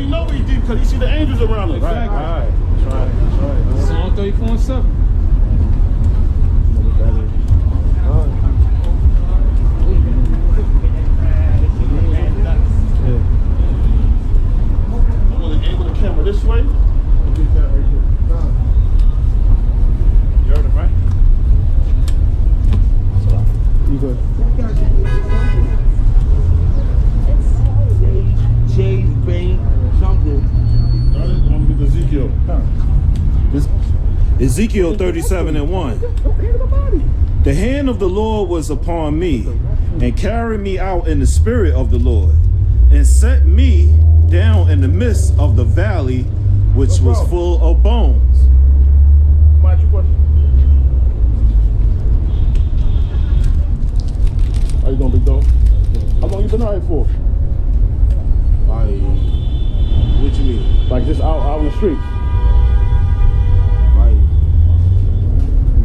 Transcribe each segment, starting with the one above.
he know he deep because he see the angels around him. Exactly. Right. That's right. Psalm 34:7. I'm gonna angle the camera this way. You heard him, right? You good? Chase, Bane, something. All right, I'm gonna get Ezekiel. Ezekiel 37:1. The hand of the Lord was upon me, and carried me out in the spirit of the Lord, and set me down in the midst of the valley, which was full of bones. Watch your question. How you doing, big dog? How long you been out here for? Like, what you mean? Like just out on the streets? Like,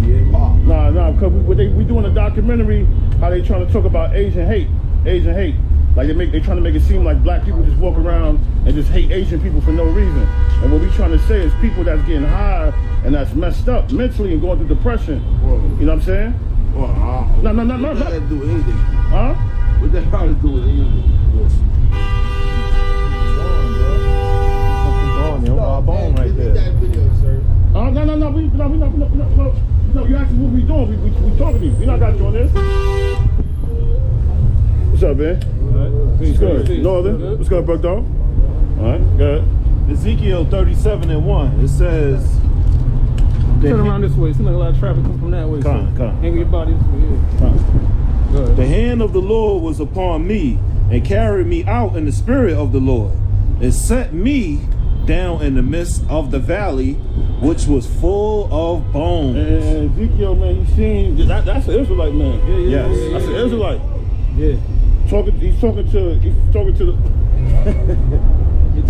yeah. Nah, because we doing a documentary, how they trying to talk about Asian hate. Like they trying to make it seem like black people just walk around and just hate Asian people for no reason. And what we trying to say is people that's getting high and that's messed up mentally and going through depression. Whoa. You know what I'm saying? Well, No. What that got to do with anything? Huh? What that got to do with anything? Bone right there. That video, sir. No, you asked me what we doing. We talking to you. We not got you on this. What's up, man? What's good? Northern. What's good, bro, dog? All right, good. Ezekiel 37:1. It says, Turn around this way. Seems like a lot of traffic come from that way. Come. Angle your body this way. Yeah. Go ahead. the hand of the Lord was upon me, and carried me out in the spirit of the Lord, and set me down in the midst of the valley, which was full of bones. And Ezekiel, man, you seen that's an Israelite, man. Yes. That's an Israelite. Yeah. He's talking to the. You're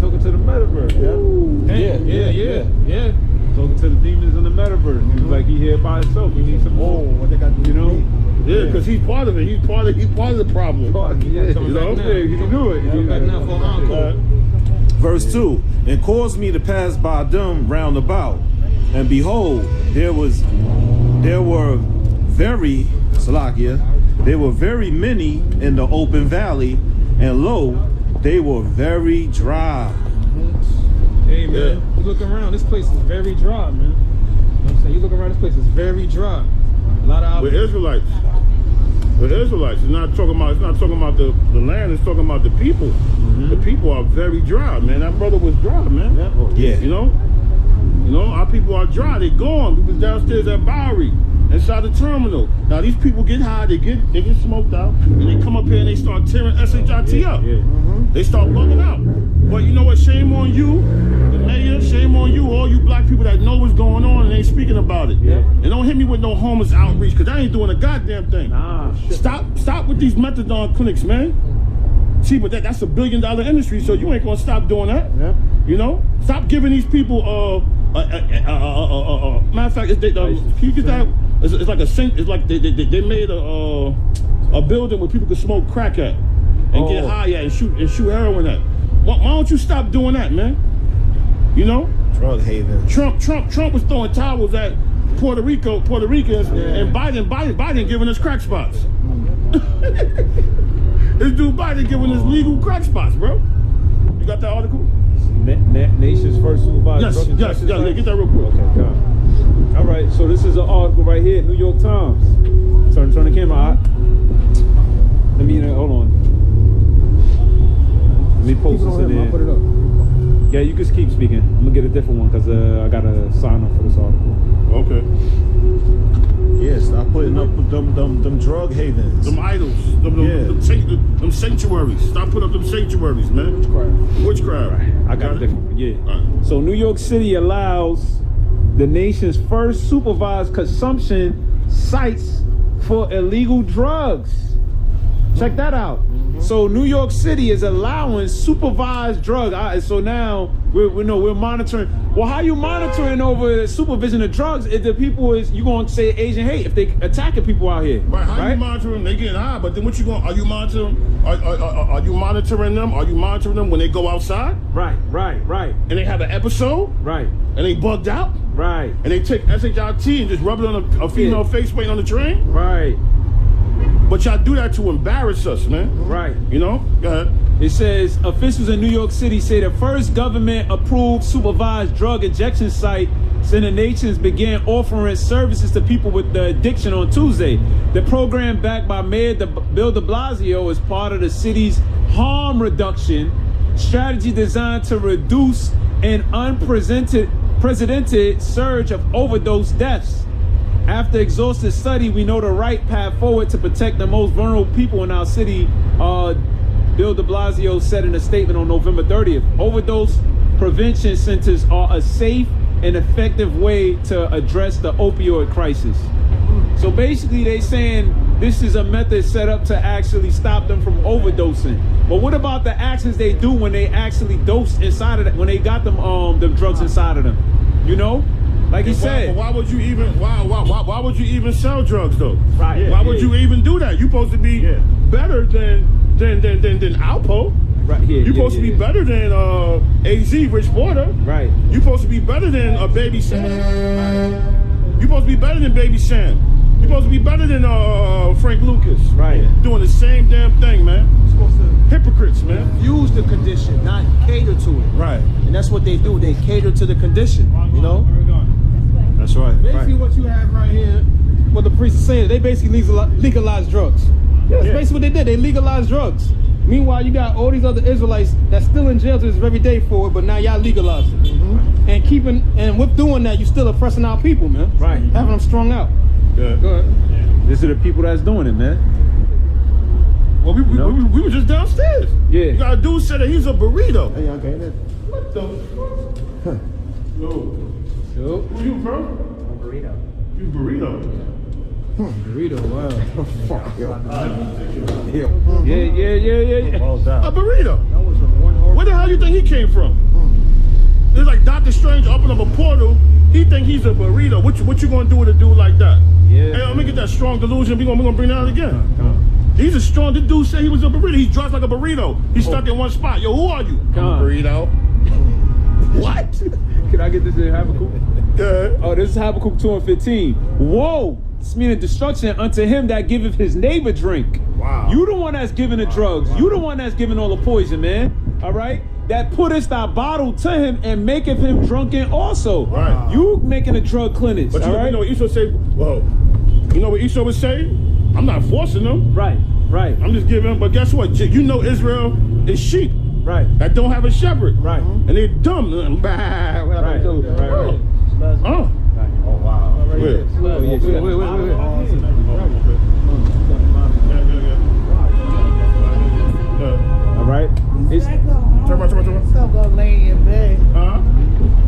talking to the metaverse, yeah. Talking to the demons in the metaverse. He was like, he here by himself. We need some more. What they got to do? You know? Yeah, because he's part of it. He's part of the problem. Yeah, you know? Yeah, he can do it. Come back now for an encore. Verse 2, and caused me to pass by them round about, and behold, there were very many in the open valley, and lo, they were very dry. Hey, man, you look around, this place is very dry, man. You know what I'm saying? You look around, this place is very dry. A lot of We're Israelites. We're Israelites. It's not talking about the land, it's talking about the people. The people are very dry, man. That brother was dry, man. Yeah. You know, our people are dry. They gone. We was downstairs at Bowery, inside the terminal. Now these people get high, they get smoked out, and they come up here and they start tearing SHIT up. They start bugging out. But you know what? Shame on you, the mayor. Shame on you, all you black people that know what's going on and ain't speaking about it. And don't hit me with no homeless outreach, because I ain't doing a goddamn thing. Stop with these methadone clinics, man. See, but that's $1 billion industry, so you ain't gonna stop doing that. You know, stop giving these people matter of fact, can you get that? It's like a sink. It's like they made a building where people could smoke crack at and get high at and shoot heroin at. Why don't you stop doing that, man? You know, Drug haven. Trump was throwing towels at Puerto Ricans, and Biden giving us crack spots. This dude Biden giving us legal crack spots, bro. You got that article? Nation's first supervised Yes, drug get that real quick. Okay, got it. All right, so this is an article right here, New York Times. Turn the camera out. Let me, hold on. Let me post this in there. I'll put it up. Yeah, you can keep speaking. I'm gonna get a different one because I gotta sign up for this article. Okay. Yeah, stop putting up them drug havens. Them idols, them sanctuaries. Stop putting up them sanctuaries, man. Witchcraft. Right. I got a different one. Yeah. Right. So New York City allows the nation's first supervised consumption sites for illegal drugs. Check that out. So New York City is allowing supervised drug. So now we're monitoring. Well, how you monitoring over the supervision of drugs if the people is you gonna say Asian hate if they attacking people out here? Right, how you monitoring them? They getting high, but then what you going? Are you monitoring? Are you monitoring them? Are you monitoring them when they go outside? Right. And they have an episode? Right. And they bugged out? Right. And they take SHIT and just rub it on a female face paint on the train? Right. But y'all do that to embarrass us, man. Right. You know? Go ahead. It says officials in New York City say the first government-approved supervised drug injection site in the nations began offering services to people with the addiction on Tuesday. The program, backed by Mayor Bill de Blasio, is part of the city's harm reduction strategy designed to reduce an unprecedented surge of overdose deaths. After exhaustive study, we know the right path forward to protect the most vulnerable people in our city, Bill de Blasio said in a statement on November 30th. Overdose prevention centers are a safe and effective way to address the opioid crisis. So basically they saying this is a method set up to actually stop them from overdosing. But what about the actions they do when they actually dose inside of that, when they got them drugs inside of them? You know? Like he said. Why would you even why would you even sell drugs though? Right. Why would you even do that? You supposed to be better than Alpo. Right here. You supposed to be better than AZ Rich Porter. Right. You supposed to be better than Baby Sam. Right. You supposed to be better than Baby Sam. You supposed to be better than Frank Lucas. Right. Doing the same damn thing, man. Supposed to Hypocrites, man. use the condition, not cater to it. Right. And that's what they do. They cater to the condition. You know. That's right. Basically, what you have right here, what the priest is saying, they basically legalized drugs. That's basically what they did. They legalized drugs. Meanwhile, you got all these other Israelites that's still in jail to this very day for it, but now y'all legalized it. And with doing that, you still oppressing our people, man. Right. Having them strung out. Yeah. Go ahead. These are the people that's doing it, man. Well, we were just downstairs. Yeah. You got a dude said that he's a burrito. Hey, okay. What the fuck? Yo. Yo. Who you from? Burrito. You burrito. Burrito, wow. Yeah. A burrito. Where the hell you think he came from? It's like Doctor Strange opened up a portal. He think he's a burrito. What you gonna do with a dude like that? Yeah. Hey, let me get that strong delusion. We gonna bring that out again. He's a strong. This dude said he was a burrito. He's dressed like a burrito. He's stuck in one spot. Yo, who are you? Burrito. What? Can I get this in Habakkuk? Yeah. Oh, this is Habakkuk 2:15. Whoa! It's meaning destruction unto him that giveth his neighbor drink. Wow. You the one that's giving the drugs. You the one that's giving all the poison, man. All right? That puttest thy bottle to him and maketh him drunken also. Right. You making a drug clinic. But all right? you know what Esau say? Well, you know what Esau would say? I'm not forcing them. Right. I'm just giving. But guess what? You know Israel is sheep. Right. That don't have a shepherd. Right. And they're dumb. Right. Oh. Oh wow. Wait. Wait. All right. He said go home. Turn around. So go lay in bed. Huh?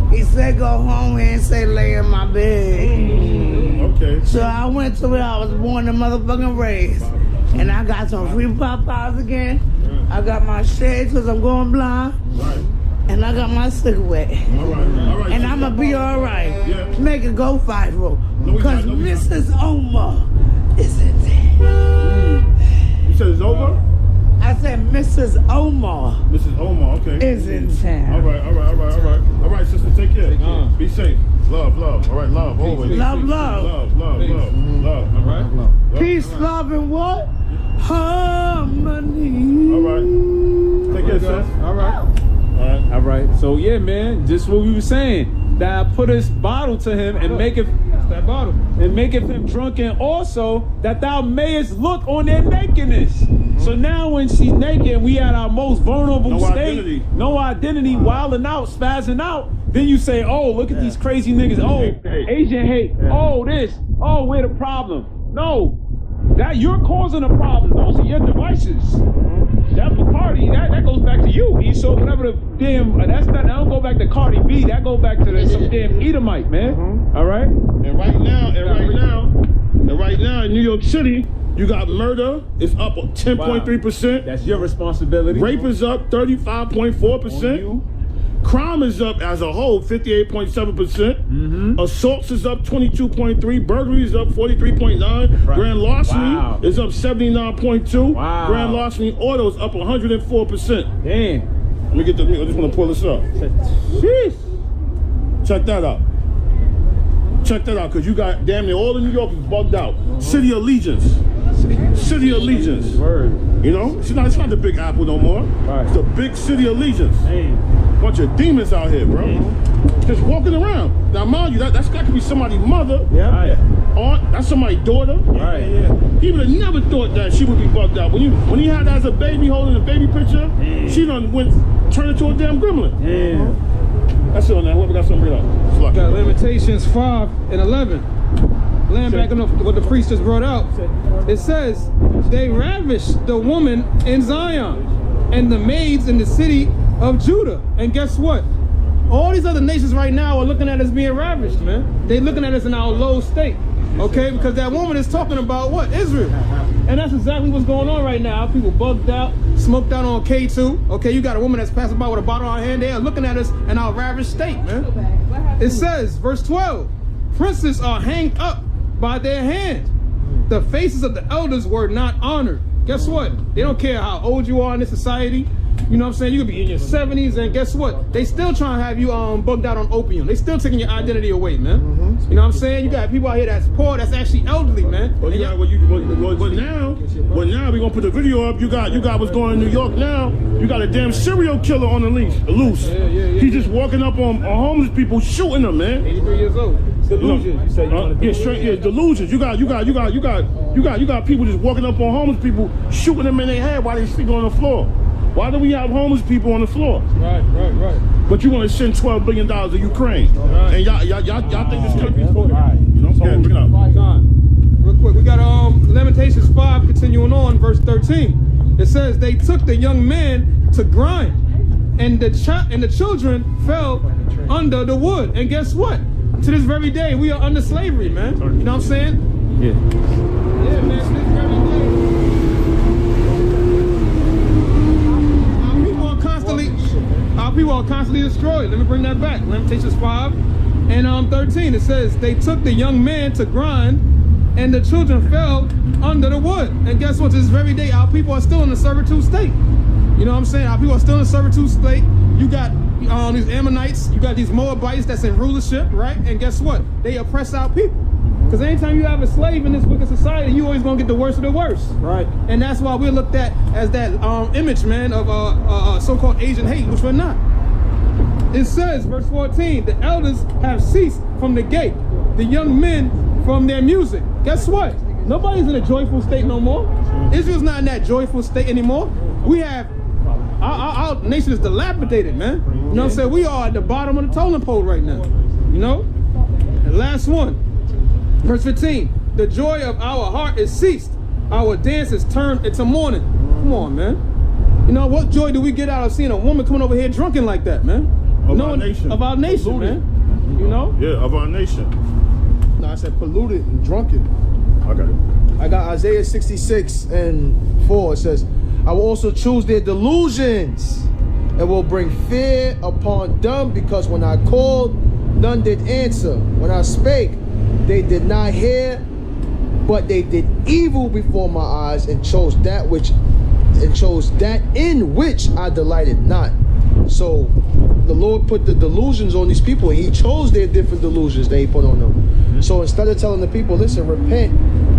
He said go home and say lay in my bed. Okay. So I went to where I was born and motherfucking raised. And I got some free Popeyes again. I got my shades because I'm going blind. Right. And I got my cigarette. All right. And I'm going to be all right. Yeah. Make it go viral. No, we Because not. Mrs. Omar isn't there. You said it's over? I said Mrs. Omar Mrs. Omar, okay. is in town. All right. All right, sister, take care. Be safe. Love. All right, love, always. Love. Love. All right. Peace, love, and what? Harmony. All right. Take care, sis. All right. All right. So yeah, man, just what we were saying. That put his bottle to him and maketh That bottle. and maketh him drunken also, that thou mayest look on their nakedness. So now when she's naked, we at our most vulnerable No state, identity. no identity, wilding out, spazzing out. Then you say, oh, look at these crazy niggas. Oh, Asian hate. Oh, this. Oh, we're the problem. No, that you're causing a problem. Those are your devices. That Bacardi, that goes back to you. He so whatever the damn that don't go back to Cardi B. That go back to some damn Edomite, man. All right. And right now, And right now in New York City, you got murder is up 10.3%. That's your responsibility. Rape is up 35.4%. Crime is up as a whole 58.7%. Assaults is up 22.3%. Burglary is up 43.9%. Right. Grand larceny Wow. is up 79.2%. Wow. Grand larceny autos up 104%. Damn. Let me get the. I just want to pull this up. Sheesh. Check that out. Check that out, because you got damn near all of New York is bugged out. City Allegiance. City Allegiance. Word. You know, it's not the Big Apple no more. Right. It's the big City Allegiance. Damn. Bunch of demons out here, bro. Just walking around. Now, mind you, that could be somebody's mother, Right. aunt, that's somebody's daughter. Right. He would have never thought that she would be bugged out. When he had her as a baby holding a baby picture, she done turned into a damn gremlin. Damn. That's it on that. Whoever got something else. Got Lamentations 5 and 11. Laying back on what the priest just brought out. It says, they ravished the woman in Zion and the maids in the city of Judah. And guess what? All these other nations right now are looking at us being ravished, man. They looking at us in our low state. Okay, because that woman is talking about what? Israel. And that's exactly what's going on right now. People bugged out, smoked out on K2. Okay, you got a woman that's passing by with a bottle on her hand. They are looking at us in our ravished state, man. It says, verse 12, princes are hanged up by their hand. The faces of the elders were not honored. Guess what? They don't care how old you are in this society. You know what I'm saying? You could be in your 70s, and guess what? They still trying to have you bugged out on opium. They still taking your identity away, man. You know what I'm saying? You got people out here that's poor, that's actually elderly, man. But now we're gonna put the video up. You got what's going on in New York now. You got a damn serial killer on the loose. He's just walking up on homeless people, shooting them, man. 83 years old. Delusions. You said you want to delusions. You got people just walking up on homeless people, shooting them in their head while they sleeping on the floor. Why do we have homeless people on the floor? Right. But you want to send $12 billion to Ukraine, and y'all think this country's for it? You know, bring it up. Real quick, we got Lamentations 5 continuing on, verse 13. It says, they took the young man to grind, and the children fell under the wood. And guess what? To this very day, we are under slavery, man. You know what I'm saying? Yeah. Yeah, man, to this very day. Our people are constantly destroyed. Let me bring that back. Lamentations 5 and 13. It says, they took the young man to grind, and the children fell under the wood. And guess what? To this very day, our people are still in the servitude state. You know what I'm saying? Our people are still in the servitude state. You got these Ammonites, you got these Moabites that's in rulership, right? And guess what? They oppress our people. Because anytime you have a slave in this wicked society, you always gonna get the worst of the worst. Right. And that's why we're looked at as that image, man, of so-called Asian hate, which we're not. It says, verse 14, the elders have ceased from the gate, the young men from their music. Guess what? Nobody's in a joyful state no more. Israel's not in that joyful state anymore. We have, our nation is dilapidated, man. You know what I'm saying? We are at the bottom of the totem pole right now. You know? And last one. Verse 15, the joy of our heart is ceased. Our dance is turned into mourning. Come on, man. You know, what joy do we get out of seeing a woman coming over here drunken like that, man? Of our nation. Of our nation, man. You know? Yeah, of our nation. No, I said polluted and drunken. Okay. I got Isaiah 66:4. It says, I will also choose their delusions and will bring fear upon them, because when I called, none did answer. When I spake, they did not hear, but they did evil before my eyes and chose that in which I delighted not. So the Lord put the delusions on these people, and he chose their different delusions that he put on them. So instead of telling the people, listen, repent,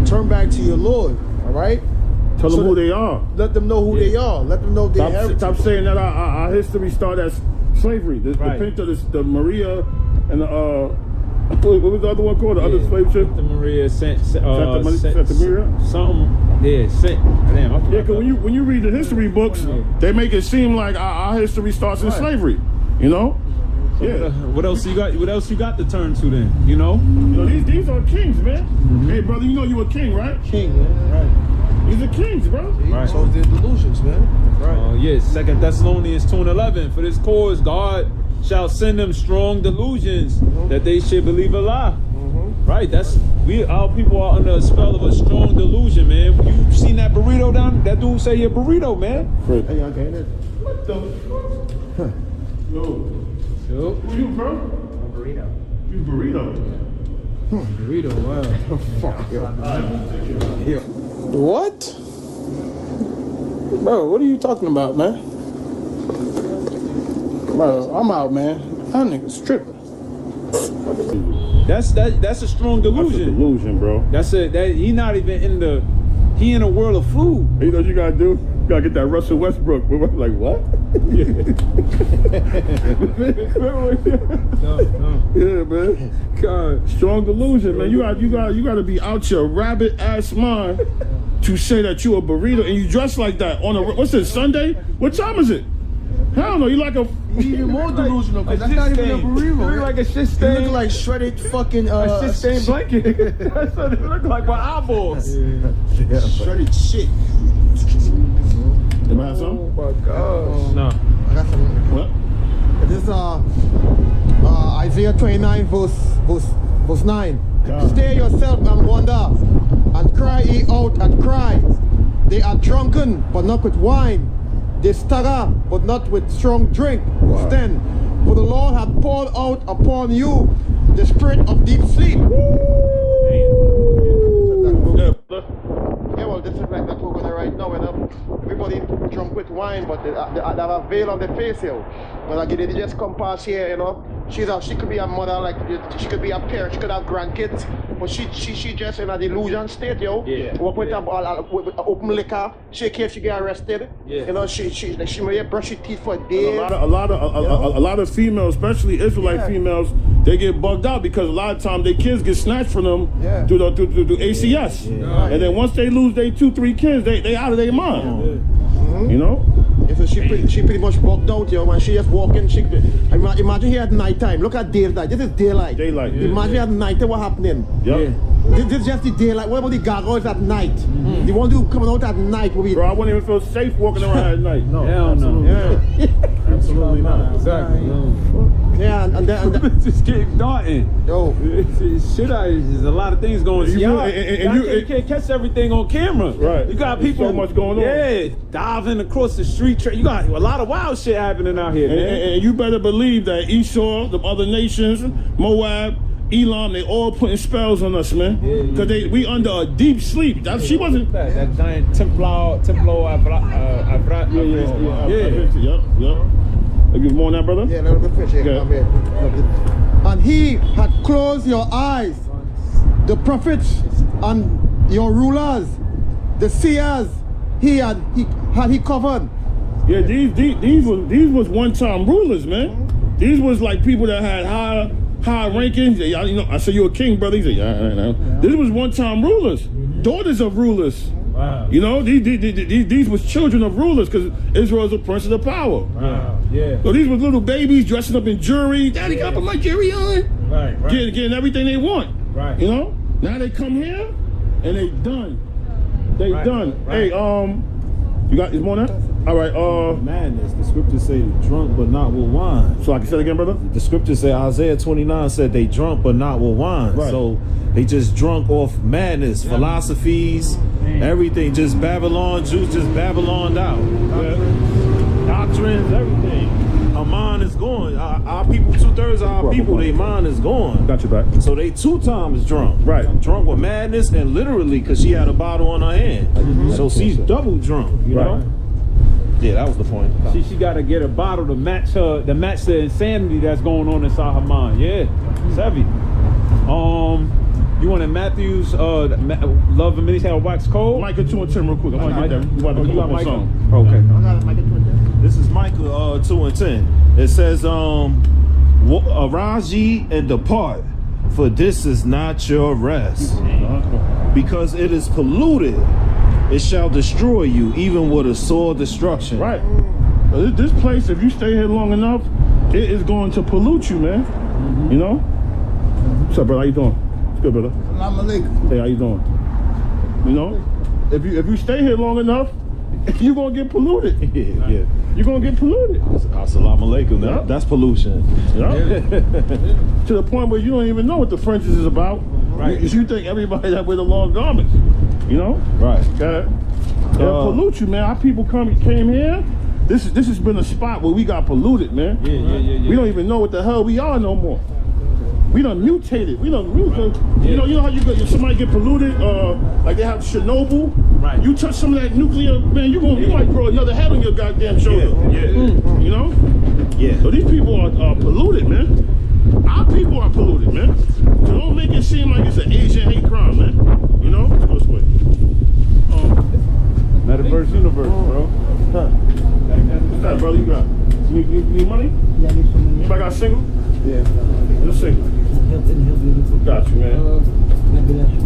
turn back to your Lord, all right? Tell them who they are. Let them know who they are. Let them know their heritage. Stop saying that our history started as slavery. The Pinto, the Maria, and the what was the other one called? The other slave ship? The Maria Santa Maria? Something. Yeah, damn. Yeah, because when you read the history books, they make it seem like our history starts in slavery. You know? Yeah. What else you got? What else you got to turn to then? You know? These are kings, man. Hey, brother, you know you a king, right? King, man. Right. These are kings, bro. Right. So they're delusions, man. Right. Yes. 2 Thessalonians 2:11. For this cause, God shall send them strong delusions that they should believe a lie. Right. our people are under a spell of a strong delusion, man. You seen that burrito down? That dude say you're a burrito, man. Fred. Hey, okay, then. What the fuck? Yo. Who you, bro? Burrito. You burrito. Burrito, wow. Fuck, yo. What? Bro, what are you talking about, man? Bro, I'm out, man. That nigga's tripping. That's a strong That's a delusion. delusion, bro. He not even in the. He in a world of food. You know what you gotta do? You gotta get that Russell Westbrook. We're like, what? Yeah, man. God, strong delusion, man. You gotta be out your rabbit ass mind to say that you a burrito and you dress like that on a what's it, Sunday? What time is it? Hell no, you like a Even more delusional, because that's not even a burrito. Look like a shit You stain. look like shredded fucking a shit stained blanket. That's what it look like with eyeballs. shredded shit. You have some? Oh my gosh. No. I got some. What? This is Isaiah 29 verse 9. Stay yourself and wonder, and cry ye out and cry. They are drunken, but not with wine. They stagger, but not with strong drink. Stand, for the Lord hath poured out upon you the spirit of deep sleep. Yeah, well, this is like that we're gonna right now. Everybody drunk with wine, but they have a veil on their face here. When I get it, they just come past here, you know. She could be a mother, like she could be a parent, she could have grandkids, but she just in a delusion state, yo. Yeah. Work with open liquor, she can't, she get arrested. Yeah. You know, she may brush her teeth for days. A lot of females, especially Israelite females, they get bugged out because a lot of times their kids get snatched from them through ACS. And then once they lose their 2-3 kids, they out of their mind. You know? Yeah, so she pretty much bugged out, yo. When she just walking, imagine here at night time. Look at daylight. This is daylight. Daylight. Imagine at night time what happening. Yep. This is just the daylight. What about the gargoyles at night? The one who coming out at night will be. Bro, I wouldn't even feel safe walking around at night. No. Hell no. Yeah. Absolutely not. Exactly. Yeah, and then Just keep darting. yo. Shit, there's a lot of things going on. You can't catch everything on camera. Right. You got There's people. so much going on. Yeah, diving across the street. You got a lot of wild shit happening out here, man. And you better believe that Esau, the other nations, Moab, Elam, they all putting spells on us, man. Because we under a deep sleep. She wasn't. That giant Templo Avra. Yep. You more on that, brother? Yeah, little bit fish here. Okay. Come here. And he had closed your eyes, the prophets and your rulers, the seers. He had covered. Yeah, these was one-time rulers, man. These was like people that had high rankings. Yeah, you know, I say you a king, brother. He said, yeah, I know. This was one-time rulers, daughters of rulers. Wow. You know, these was children of rulers because Israel is a prince of the power. Wow. Yeah. So these was little babies dressing up in jewelry. Daddy got put my jewelry on. Right. Getting everything they want. Right. You know? Now they come here and they done. They done. Right. Hey, you got is more on that? All right, Madness. The scriptures say drunk but not with wine. so I can say it again, brother? The scriptures say Isaiah 29 said they drunk but not with wine. Right. So they just drunk off madness, philosophies, everything. Just Babylon, Jews just Babyloned out. Doctrines, everything. Our mind is gone. Our people, 2/3 of our people, their mind is gone. Got your back. So they 2 times drunk. Right. Drunk with madness and literally because she had a bottle on her hand. So she's double drunk, you know? Yeah, that was the point. She got to get a bottle to match the insanity that's going on inside her mind. Yeah, it's heavy. You want in Matthew's Love and Many Shall Wax Cold? Micah 2 and 10 real quick. I want to get that. You about to You come got up with Micah? something. Okay. This is Micah 2 and 10. It says, arise ye and depart, for this is not your rest. Because it is polluted, it shall destroy you, even with a sore destruction. Right. This place, if you stay here long enough, it is going to pollute you, man. You know? What's up, brother? How you doing? It's good, brother. Hey, how you doing? You know? If you stay here long enough, you're gonna get polluted. Yeah. You're gonna get polluted. Assalamu alaikum. Yeah. That's pollution. Yeah. To the point where you don't even know what the French is about. Right. You think everybody that wear the long garments, you know? Right. Okay. They'll pollute you, man. Our people came here. This has been a spot where we got polluted, man. Yeah. We don't even know what the hell we are no more. We done mutated. We done mutated. You know how you go, somebody get polluted, like they have Chernobyl. Right. You touch some of that nuclear, man, you might grow another head on your goddamn shoulder. You know? Yeah. So these people are polluted, man. Our people are polluted, man. So don't make it seem like it's an Asian hate crime, man. You know? Let's go this way. Metaverse universe, bro. What's that, brother? You got? You need money? Yeah, I need some money. Anybody got single? Yeah. Just single. Help you. Got you, man. God bless you.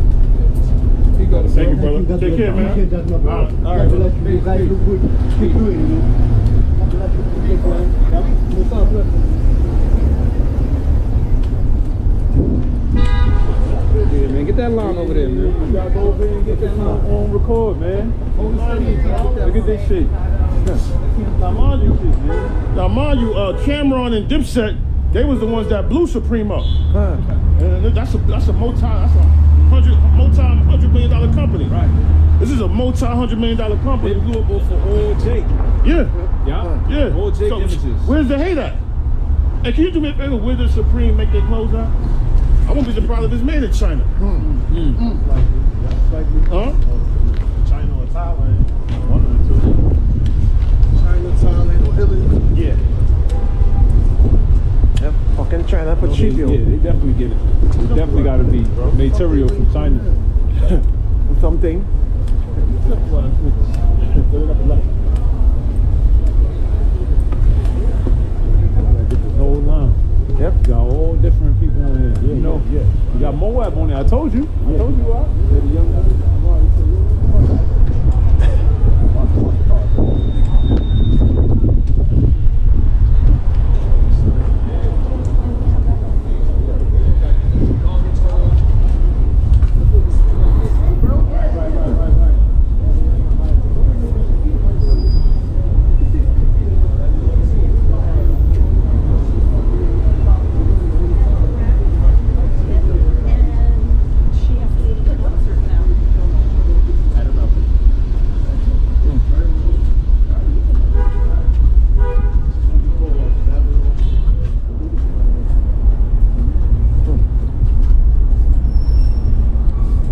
He got a Thank you, God brother. bless Take you. care, man. Appreciate that, my brother. All God bless you. You guys look good. Keep doing it, man. God bless you. Take care. What's up, brother? Yeah, man, get that line over there, man. You gotta go over there and get that on record, man. Look at this shit. Now, mind you, Cameron and Dipset, they was the ones that blew Supreme up. And that's a $100 million company. Right. This is a multi-$100 million company. They blew up for all Jake. Yeah. All Jake So, images. where's the hate at? Hey, can you do me a favor? Where does Supreme make their clothes at? I won't be surprised if it's made in China. Huh? China or Thailand. One of the two. China, Thailand, or Italy. Yeah. Yep. Fucking China for cheap, yo. Yeah, they definitely get it. Definitely got to be material from China. Something. Get this whole line. Yep. You got all different people on here. You know? Yeah. You got Moab on there. I told you. I told you what. They're the young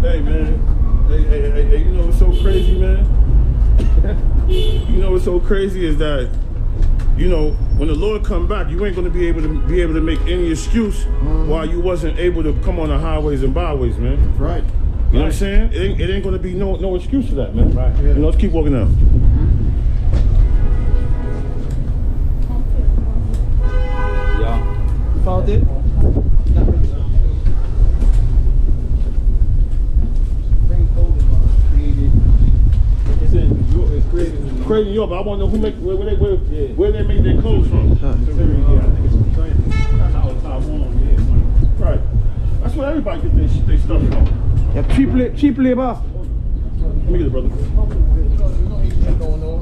Hey, man. Hey, you know what's so crazy, man? You know what's so crazy is that, you know, when the Lord come back, you ain't gonna be able to make any excuse why you wasn't able to come on the highways and byways, man. Right. You know what I'm saying? It ain't gonna be no excuse for that, man. Right. You know, let's keep walking out. Yeah. Found it? It's in New York. It's created in New York. Crazy New York, but I want to know where they make their clothes from. Yeah, I think it's from China. Taiwan, Right. That's where everybody get their stuff from. Yeah, cheap labor. Let me get it, brother. Going on.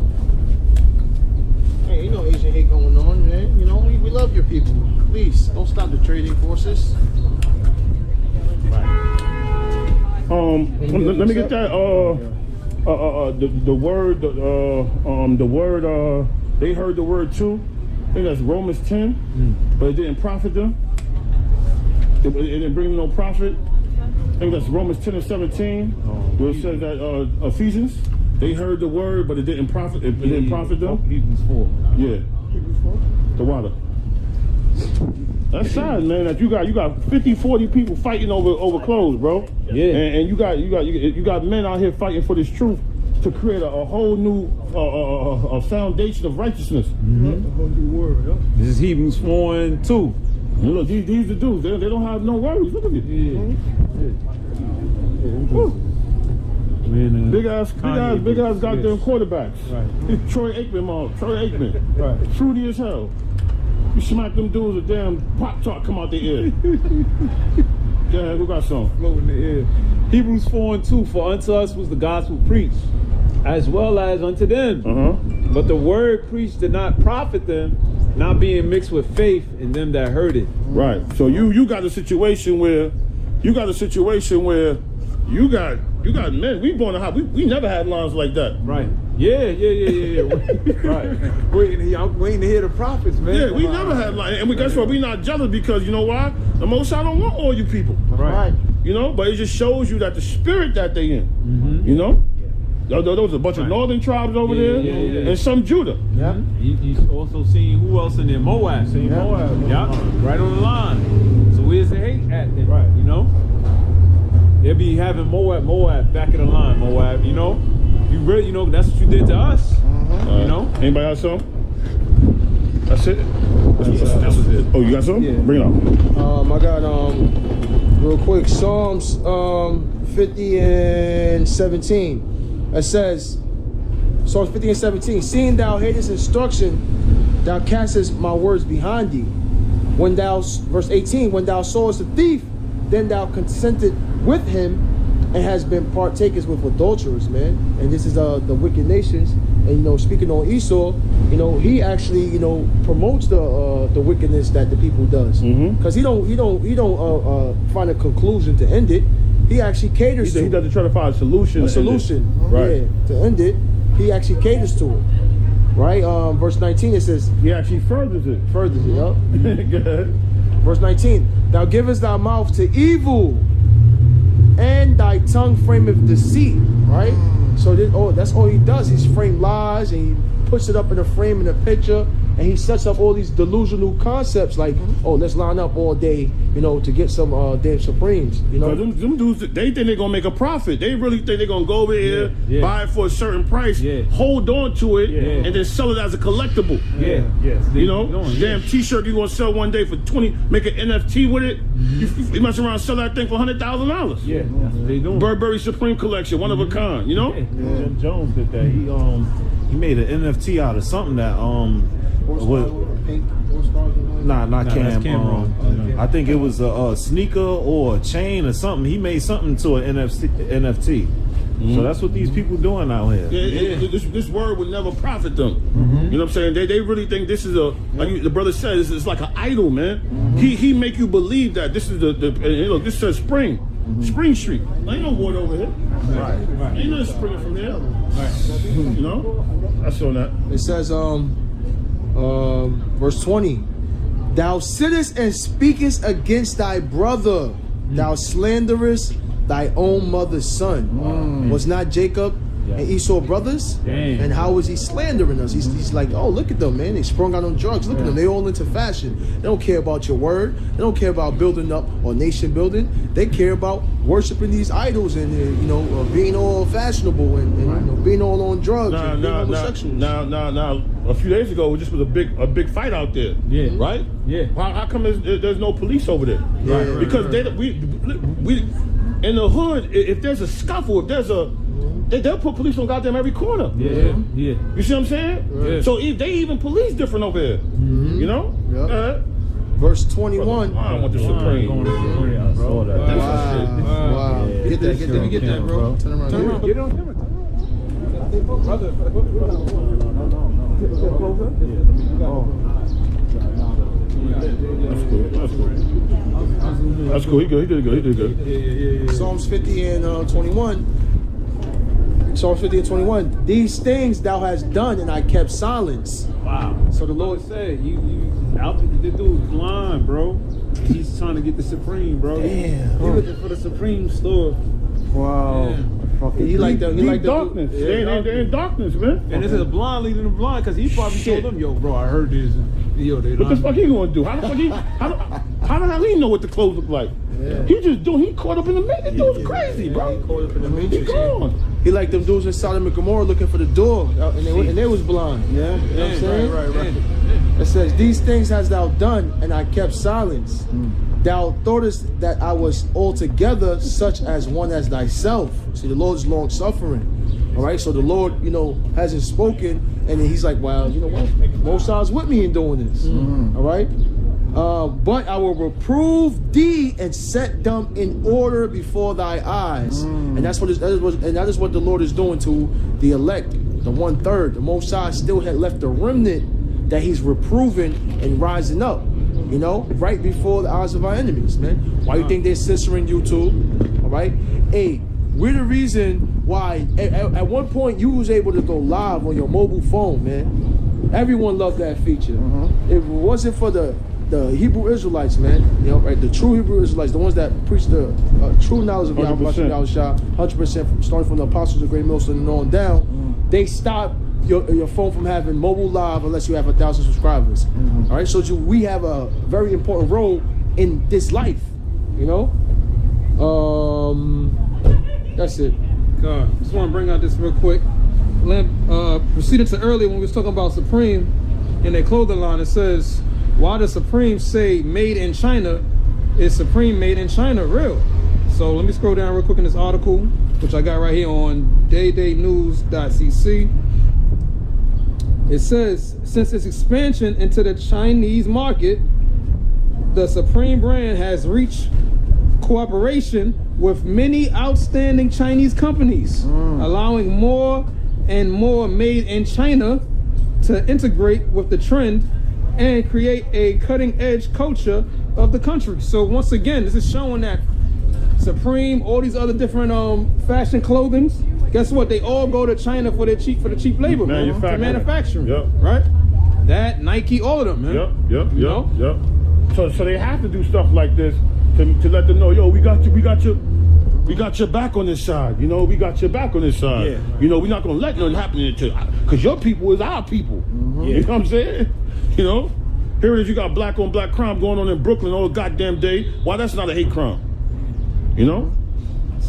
Hey, you know Asian hate going on, man. You know, we love your people. Please, don't stop the trading forces. Let me get that. The word. They heard the word too. I think that's Romans 10, but it didn't profit them. It didn't bring them no profit. I think that's Romans 10 and 17, where it says that Ephesians, they heard the word, but it didn't profit. It didn't profit them. Hebrews 4. Yeah. The water. That's sad, man. That you got 50, 40 people fighting over clothes, bro. Yeah. And you got men out here fighting for this truth to create a whole new a foundation of righteousness. This is Hebrews 4 and 2. And look, these the dudes. They don't have no worries. Look at it. Man, Big ass goddamn quarterbacks. Right. Troy Aikman. Right. Fruity as hell. You smack them dudes, a damn pop tart come out their ear. Yeah, who got some? Flow in the air. Hebrews 4 and 2. For unto us was the gospel preached, as well as unto them. But the word preached did not profit them, not being mixed with faith in them that heard it. Right. So you got a situation where you got a situation where you got men. We born in high. We never had lines like that. Right. Yeah. Right. I'm waiting to hear the prophets, man. Yeah, we never had lines, and guess what? We not jealous because you know why? The Most High don't want all you people. Right. You know, but it just shows you that the spirit that they in. You know. Those are a bunch of northern tribes over there, and some Judah. Yeah. He's also seen who else in there? Moab. Moab. Yeah. Right on the line. So where's the hate at then? Right. You know? They'll be having Moab back of the line, Moab, you know? You really, you know, that's what you did to us. You know? Anybody got some? That's it? That was it. Oh, you got some? Yeah. Bring it out. I got real quick, Psalms 50 and 17. It says, Psalms 50 and 17, seeing thou hatest instruction, thou castest my words behind thee. When thou, verse 18, when thou sawest a thief, then thou consented with him and has been partakers with adulterers, man. And this is the wicked nations. And you know, speaking on Esau, you know, he actually, you know, promotes the wickedness that the people does. Because he don't find a conclusion to end it. He actually caters to it. He doesn't try to find a solution. Right. Yeah, to end it. He actually caters to it. Right? Verse 19 it says, he actually furthers it. Yup. Good. Verse 19, thou givest thy mouth to evil, and thy tongue frameth deceit. Right? So that's all he does. He's frame lies, and he puts it up in a frame in a picture, and he sets up all these delusional concepts like, oh, let's line up all day, you know, to get some damn Supremes, you know. Them dudes, they think they're gonna make a profit. They really think they're gonna go over here, buy it for a certain price, hold on to it, and then sell it as a collectible. You know, damn T-shirt you gonna sell one day for 20, make an NFT with it. You mess around, sell that thing for $100,000. Yeah, that's what they doing. Burberry Supreme collection, one of a kind. You know. Jim Jones did that. He made an NFT out of something that not Cam. I think it was a sneaker or a chain or something. He made something to an NFT. So that's what these people doing out here. This word would never profit them. You know what I'm saying? They really think this is like the brother said, it's like an idol, man. He make you believe that this is and look, this says Spring Street. Ain't no water over here. Right. Ain't no springing from here. Right. You know? I saw that. It says, verse 20, thou sittest and speakest against thy brother, thou slanderest thy own mother's son. Was not Jacob and Esau brothers? And how is he slandering us? He's like, oh, look at them, man. They sprung out on drugs. Look at them. They all into fashion. They don't care about your word. They don't care about building up or nation building. They care about worshiping these idols and you know, being all fashionable and you know, being all on drugs and being homosexuals. Now, a few days ago, this was a big fight out there. Yeah. Right? Yeah. How come there's no police over there? Right. Because we in the hood, if there's a scuffle, if there's they'll put police on goddamn every corner. Yeah. You see what I'm saying? Yeah. So they even police different over here. You know? Yep. Verse 21. I want the Supreme. Wow. Get that, bro. Turn around. Get on camera. Brother. That's cool. He did good. Psalms 50 and 21. Psalms 50 and 21. These things thou hast done, and I kept silence. Wow. So the Lord said, you out the dude's blind, bro. He's trying to get the Supreme, bro. Damn. He looking for the Supreme store. Wow. He like the darkness. They're in darkness, man. And this is a blind leading the blind, because he probably told them, yo, bro, I heard this. Yo, they what the fuck he gonna do? How the hell he know what the clothes look like? Yeah. He caught up in the matrix. That was crazy, bro. He caught up in the matrix. He gone. He like them dudes in Sodom and Gomorrah looking for the door, and they was blind. Yeah, you know what I'm saying? Right. It says, these things hast thou done, and I kept silence. Thou thoughtest that I was altogether such as one as thyself. See, the Lord is long suffering. All right, so the Lord, you know, hasn't spoken, and then he's like, well, you know what? Most sides with me in doing this. All right. But I will reprove thee and set them in order before thy eyes. And that is what the Lord is doing to the elect, the 1/3. The Most High still had left a remnant that he's reproving and rising up. you know, right before the eyes of our enemies, man. Why you think they're censoring YouTube? All right, hey, we're the reason why. At one point, you was able to go live on your mobile phone, man. Everyone loved that feature. If it wasn't for the Hebrew Israelites, man, you know, right, the true Hebrew Israelites, the ones that preach the true knowledge of Yahweh, 100%, starting from the apostles of Great Millstone and on down, they stopped your phone from having mobile live unless you have 1,000 subscribers. All right, so we have a very important role in this life, you know. That's it. God, just want to bring out this real quick. Proceeding to earlier when we was talking about Supreme in their clothing line, it says, why does Supreme say made in China? Is Supreme made in China real? So let me scroll down real quick in this article, which I got right here on daydaynews.cc. It says, since its expansion into the Chinese market, the Supreme brand has reached cooperation with many outstanding Chinese companies, allowing more and more made in China to integrate with the trend and create a cutting-edge culture of the country. So once again, this is showing that Supreme, all these other different fashion clothings, guess what? They all go to China for the cheap labor, man, for manufacturing. Right? That, Nike, all of them, man. So they have to do stuff like this to let them know, yo, we got your back on this side. You know, we got your back on this side. You know, we're not gonna let nothing happen to, because your people is our people. You know what I'm saying? You know, here it is. You got black on black crime going on in Brooklyn all goddamn day. Why that's not a hate crime? You know.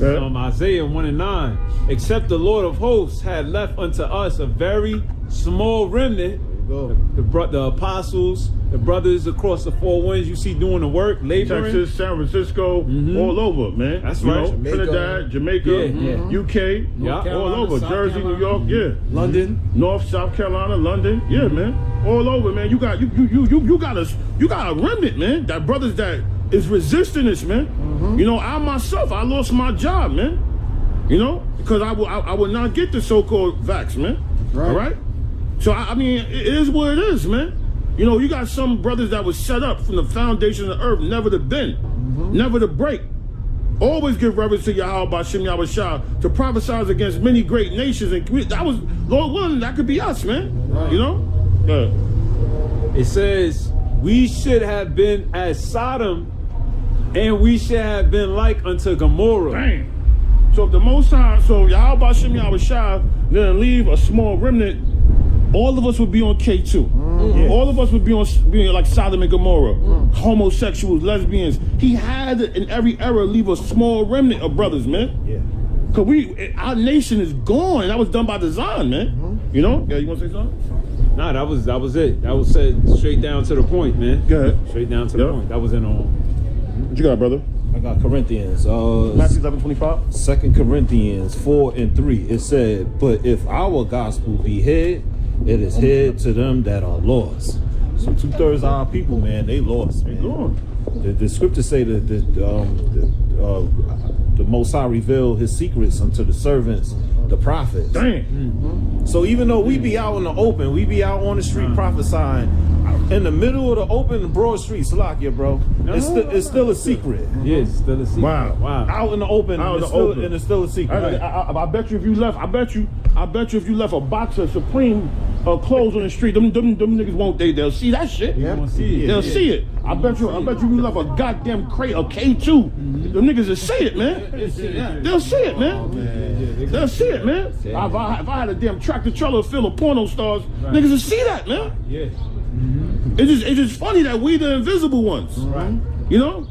Isaiah 1:9. Except the Lord of hosts had left unto us a very small remnant. The apostles, the brothers across the four winds you see doing the work, laboring. Texas, San Francisco, all over, man. That's right. Trinidad, Jamaica, UK, all over. South Jersey, Carolina. New York, London, North, South Carolina, London, man. All over, man. You got a remnant, man. That brothers that is resisting this, man. You know, I myself, I lost my job, man. You know, because I would not get the so-called vax, man. All right. So I mean, it is what it is, man. You know, you got some brothers that was set up from the foundation of the earth, never to bend, never to break. Always give reverence to Yahweh B'Shem Yahweh Shah, to prophesy against many great nations, and that was Lord willing, that could be us, man. You know. It says we should have been as Sodom, and we should have been like unto Gomorrah. Dang. So if the Most High, so Yahweh B'Shem Yahweh Shah didn't leave a small remnant, all of us would be on K2. All of us would be on being like Sodom and Gomorrah, homosexuals, lesbians. He had in every era leave a small remnant of brothers, man. Cause our nation is gone. That was done by design, man. You know? Yeah, you want to say something? Nah, that was it. That was said straight down to the point, man. Go ahead. Straight down to the point. That was in on. What you got, brother? I got Corinthians. Matthew 11:25. 2 Corinthians 4:3. It said, but if our gospel be hid, it is hid to them that are lost. So 2/3 of our people, man, they lost, man. The scriptures say that the Most High revealed his secrets unto the servants, the prophets. Dang. So even though we be out in the open, we be out on the street prophesying, in the middle of the open, broad street, Salakia, bro, it's still a secret. Yes, still a secret. Wow. Out in the open, and it's still a secret. I bet you if you left, I bet you if you left a box of Supreme clothes on the street, them niggas won't. They'll see that shit. They'll see it. They'll see it. I bet you if you left a goddamn crate of K2, them niggas will see it, man. They'll see it, man. They'll see it, man. If I had a damn tractor trailer full of porno stars, niggas will see that, man. Yes. It's just funny that we the invisible ones. You know?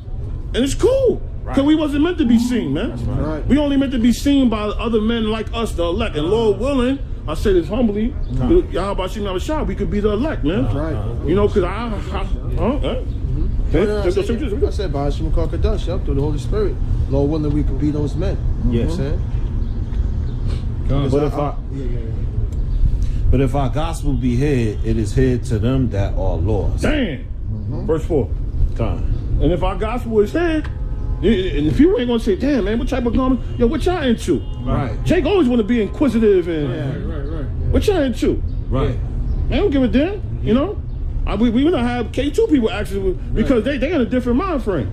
And it's cool. Because we wasn't meant to be seen, man. We only meant to be seen by other men like us, the elect. And Lord willing, I say this humbly, Yahweh B'Shem Yahweh Shah, we could be the elect, man. You know, because I said, by Hashem Kakadash, through the Holy Spirit. Lord willing, we can be those men. Yes. You know what I'm saying? But if our gospel be hid, it is hid to them that are lost. Damn. Verse 4. And if our gospel is hid, and if you ain't gonna say, damn, man, what type of garment? Yo, what y'all into? Jake always want to be inquisitive and what y'all into? Right. I don't give a damn, you know? We gonna have K2 people actually because they in a different mind frame.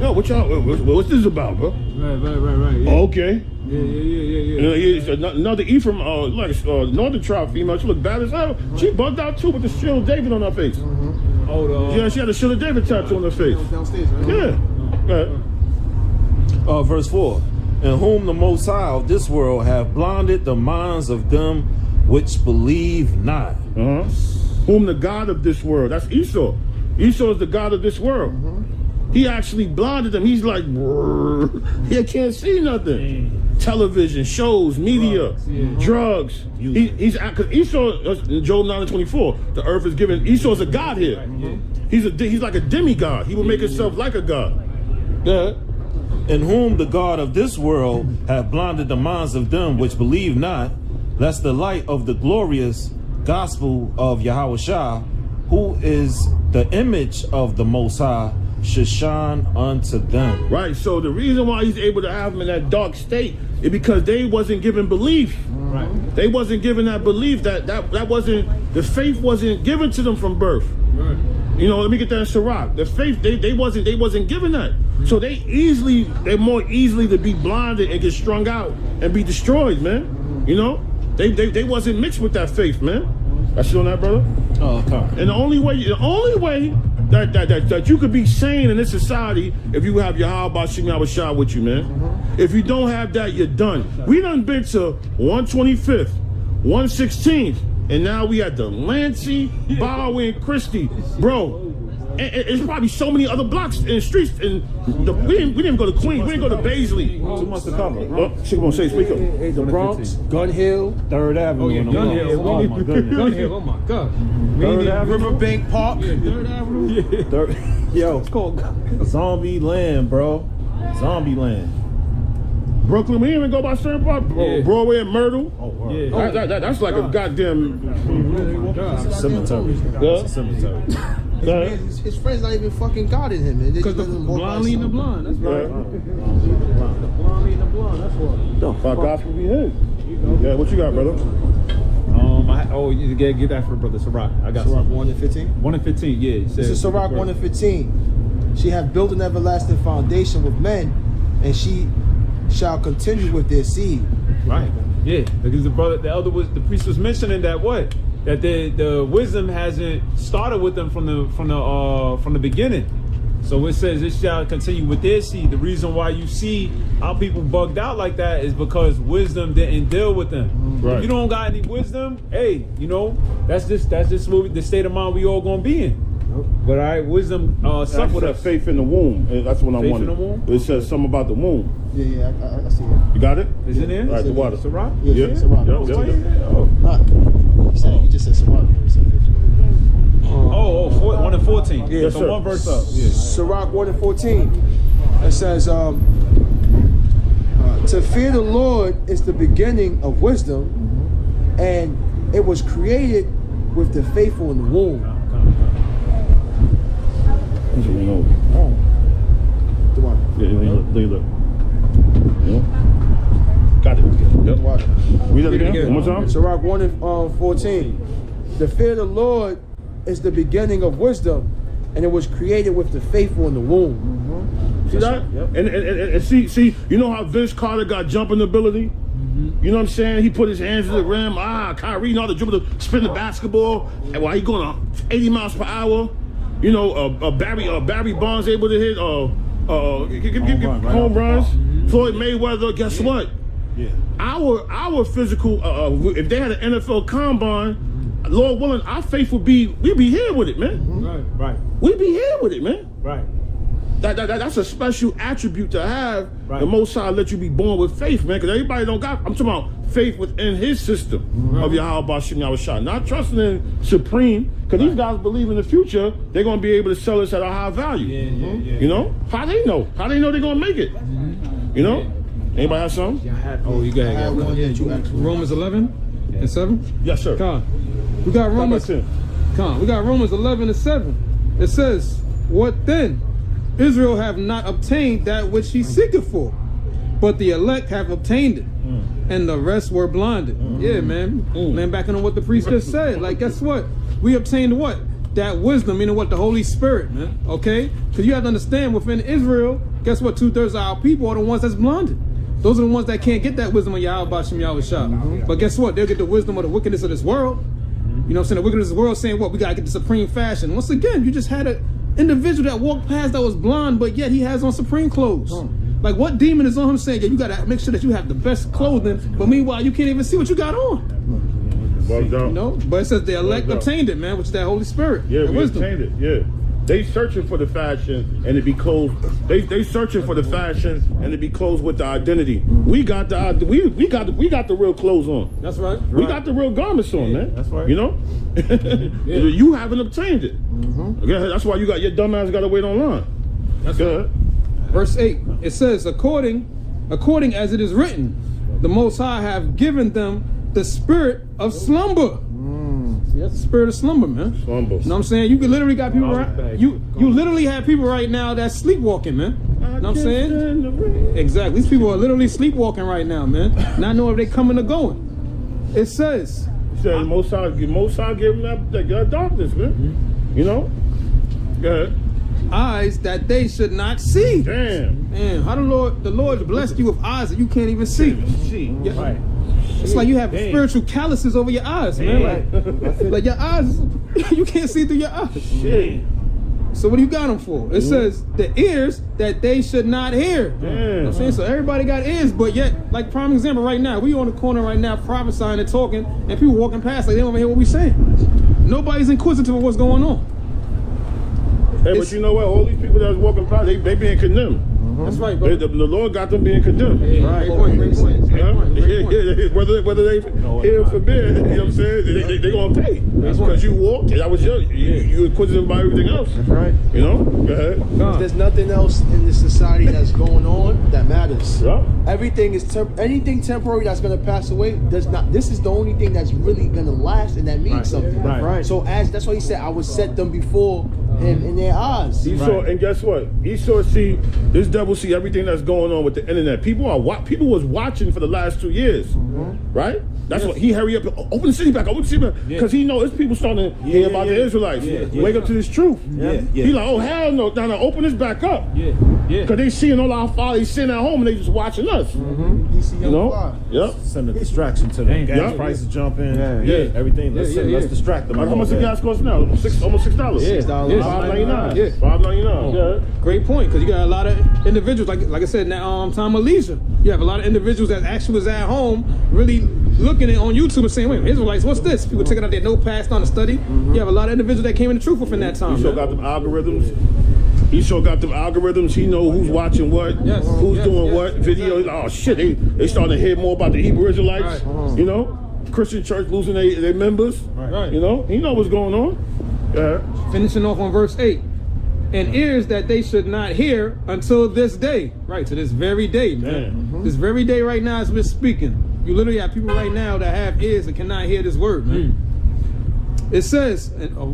Yo, what's this about, bro? Right. Yeah. Okay. Yeah. He's another Ephraim, Northern tribe female. She looked bad as hell. She bugged out too with the shield of David on her face. Yeah, she had a shield of David tattoo on her face. Downstairs, right? Yeah. Verse 4. In whom the Most High of this world have blinded the minds of them which believe not. Whom the God of this world. That's Esau. Esau is the God of this world. He actually blinded them. He's like, he can't see nothing. Television, shows, media, drugs. He's because Esau, Job 9:24. The earth is given. Esau's a god here. He's like a demigod. He will make himself like a god. Yeah. In whom the God of this world have blinded the minds of them which believe not, lest the light of the glorious gospel of Yahushua, who is the image of the Most High, should shine unto them. Right. So the reason why he's able to have them in that dark state is because they wasn't given belief. Right. They wasn't given that belief. That wasn't, the faith wasn't given to them from birth. Right. You know, let me get that in Sirach. The faith they wasn't given that. So they're more easily to be blinded and get strung out and be destroyed, man. You know? They wasn't mixed with that faith, man. That's on that, brother? Oh, okay. And the only way that you could be sane in this society if you have Yahweh Shem Yahushua with you, man. If you don't have that, you're done. We done been to 125th, 116th, and now we at Delancey, Bowie, and Christie. Bro, it's probably so many other blocks and streets. And we didn't go to Queens. We didn't go to Baisley. 2 months to cover. Oh, she gonna say, speak up. The Bronx, Gun Hill, 3rd Avenue. Gun Hill. Oh my goodness. Gun Hill. Oh my God. 3rd Avenue. Riverbank Park. 3rd Avenue. Yo, it's called Zombie Land, bro. Zombie Land. Brooklyn, we didn't even go by certain parts. Broadway and Myrtle. Oh, wow. That's like a goddamn Cemetery. Yeah. Cemetery. His friends not even fucking guarding him. They Because just the let him walk by blind leading the himself. blind. That's right. The blonde leading the blonde. That's what. Our gospel be his. Yeah, what you got, brother? You gotta get that for brother Sirach. I got Sirach some. 1 and 15. 1 and 15. Yeah. It This says, is Sirach 1 and 15. She hath built an everlasting foundation with men, and she shall continue with their seed. Right. Yeah. Because the priest was mentioning that that the wisdom hasn't started with them from the beginning. So it says it shall continue with their seed. The reason why you see how people bugged out like that is because wisdom didn't deal with them. Right. If you don't got any wisdom, hey, you know, that's just the state of mind we all gonna be in. But all right, wisdom suck with us. Faith in the womb. That's what I Faith wanted. in the womb? It says something about the womb. Yeah, I see it. You got it? Is it in? All right, the water. Sirach? Yeah, Yeah. Sirach. Yep, yep, yep. Oh. He just said Sirach. Oh, 1 and 14. Yeah, so sir. 1 verse up. Yeah. Sirach 1 and 14. It says, to fear the Lord is the beginning of wisdom, and it was created with the faithful in the womb. That's what we know. The water. Yeah, look. Yeah. Got it. Yep. Water. Read that again. One more time. Sirach 1 and 14. The fear of the Lord is the beginning of wisdom, and it was created with the faithful in the womb. See that? Yep. And see, you know how Vince Carter got jumping ability? You know what I'm saying? He put his hands to the rim. Kyrie know how to dribble, to spin the basketball, and while he going 80 miles per hour. You know, Barry Bonds able to hit home runs. Floyd Mayweather. Guess what? Yeah. Our physical. If they had an NFL combine, Lord willing, our faith would be. We'd be here with it, man. Right. We'd be here with it, man. Right. That's a special attribute to have. Right. The Most High let you be born with faith, man. Because everybody don't got. I'm talking about faith within His system of Yahweh Shem Yahushua. Not trusting in Supreme, because these guys believe in the future they're gonna be able to sell us at a high value. Yeah. You know how they know? How they know they're gonna make it? You know? Anybody have something? You got it. Romans 11 and 7. Yes, sir. We got Romans 10. We got Romans 11 and 7. It says, "What then? Israel have not obtained that which he seeketh for, but the elect have obtained it, and the rest were blinded." Yeah, man. Man, back on what the priest just said. Like, guess what? We obtained what? that wisdom, meaning what? The Holy Spirit, man. Okay? Because you have to understand, within Israel, guess what? 2/3 of our people are the ones that's blinded. Those are the ones that can't get that wisdom of Yahweh Bashim Yahweh Shah. But guess what? They'll get the wisdom of the wickedness of this world. You know what I'm saying? The wickedness of this world saying what? We gotta get the supreme fashion. Once again, you just had an individual that walked past that was blind, but yet he has on supreme clothes. Like, what demon is on him saying, yeah, you gotta make sure that you have the best clothing, but meanwhile you can't even see what you got on. You know? But it says the elect obtained it, man, which is that Holy Spirit. Yeah, we wisdom. obtained it. Yeah. They searching for the fashion and it be clothed. They searching for the fashion and it be clothed with the identity. We got the we got the real clothes on. That's right. We got the real garments on, man. That's right. You know? You haven't obtained it. Okay, that's why you got your dumb ass gotta wait online. That's right. Verse 8, it says, according as it is written, the Most High have given them the spirit of slumber. See, that's the spirit of slumber, man. Slumber. You know what I'm saying? You can literally got people you literally have people right now that's sleepwalking, man. You know what I'm saying? Exactly. These people are literally sleepwalking right now, man. Not knowing if they coming or going. It says, the Most High give them that darkness, man. You know? Go ahead. eyes that they should not see. Damn. Man, how the Lord blessed you with eyes that you can't even see. Yeah. Right. It's like you have spiritual calluses over your eyes, man. Like your eyes, you can't see through your eyes. Shit. So what do you got them for? It says the ears that they should not hear. You know what I'm saying? So everybody got ears, but yet, like prime example right now, we on the corner right now prophesying and talking, and people walking past like they don't even hear what we saying. Nobody's inquisitive of what's going on. Hey, but you know what? All these people that's walking past, they being condemned. That's right, bro. The Lord got them being condemned. Great point. Whether they hear or forbid, you know what I'm saying? They gonna pay. Because you walked, that was you inquisitive about everything else. That's right. You know? Go ahead. There's nothing else in this society that's going on that matters. Yeah. Everything is anything temporary that's gonna pass away. Does not. This is the only thing that's really gonna last, and that means something. Right. So that's why he said, "I would set them before him in their eyes." Esau, and guess what? Esau see this devil see everything that's going on with the internet. People was watching for the last 2 years, right? That's what he hurry up, open the city back, because he know his people starting to hear about the Israelites. Wake up to this truth. He like, oh hell no, now open this back up. Because they seeing all our fathers sitting at home and they just watching us. You know? Yep. Send a distraction to them. Gas prices jumping. Everything. Let's distract them. How much the gas costs now? Almost $6. $5.99. Yeah. $5.99. Yeah. Great point, because you got a lot of individuals, like I said, now time of leisure. You have a lot of individuals that actually was at home, really looking at on YouTube and saying, wait, Israelites, what's this? People taking out their notepads on to study. You have a lot of individuals that came in the truth within that time. He sure got them algorithms. He know who's watching what, who's doing what. Video. Oh shit, they starting to hear more about the Hebrew Israelites. You know, Christian church losing their members. You know, he know what's going on. Finishing off on verse 8. And ears that they should not hear until this day. Right, to this very day, man. This very day right now as we're speaking. You literally have people right now that have ears that cannot hear this word, man. It says,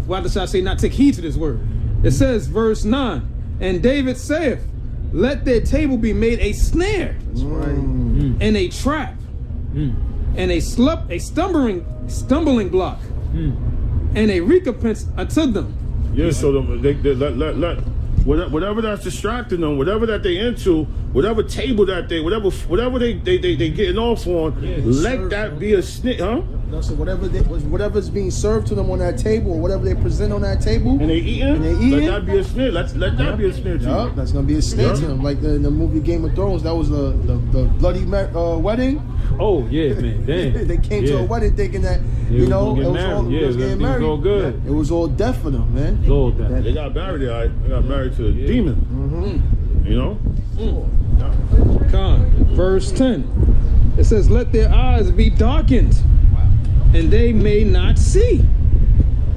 why should I say not take heed to this word? It says, verse 9, and David saith, let their table be made a snare, and a trap, and a stumbling block, and a recompense unto them. Yeah, so they let whatever that's distracting them, whatever that they into, whatever table that whatever they getting off on, let that be a snitch, huh? No, so whatever's being served to them on that table, or whatever they present on that table, and they eating, let that be a snare. Let that be a snare to you. That's gonna be a snare to them. Like in the movie Game of Thrones, that was the bloody wedding. Oh yeah, man. Damn. They came to a wedding thinking that it was all getting married. All good. It was all death for them, man. It was all death. They got married. They got married to a demon. You know. Verse 10. It says, "Let their eyes be darkened, and they may not see,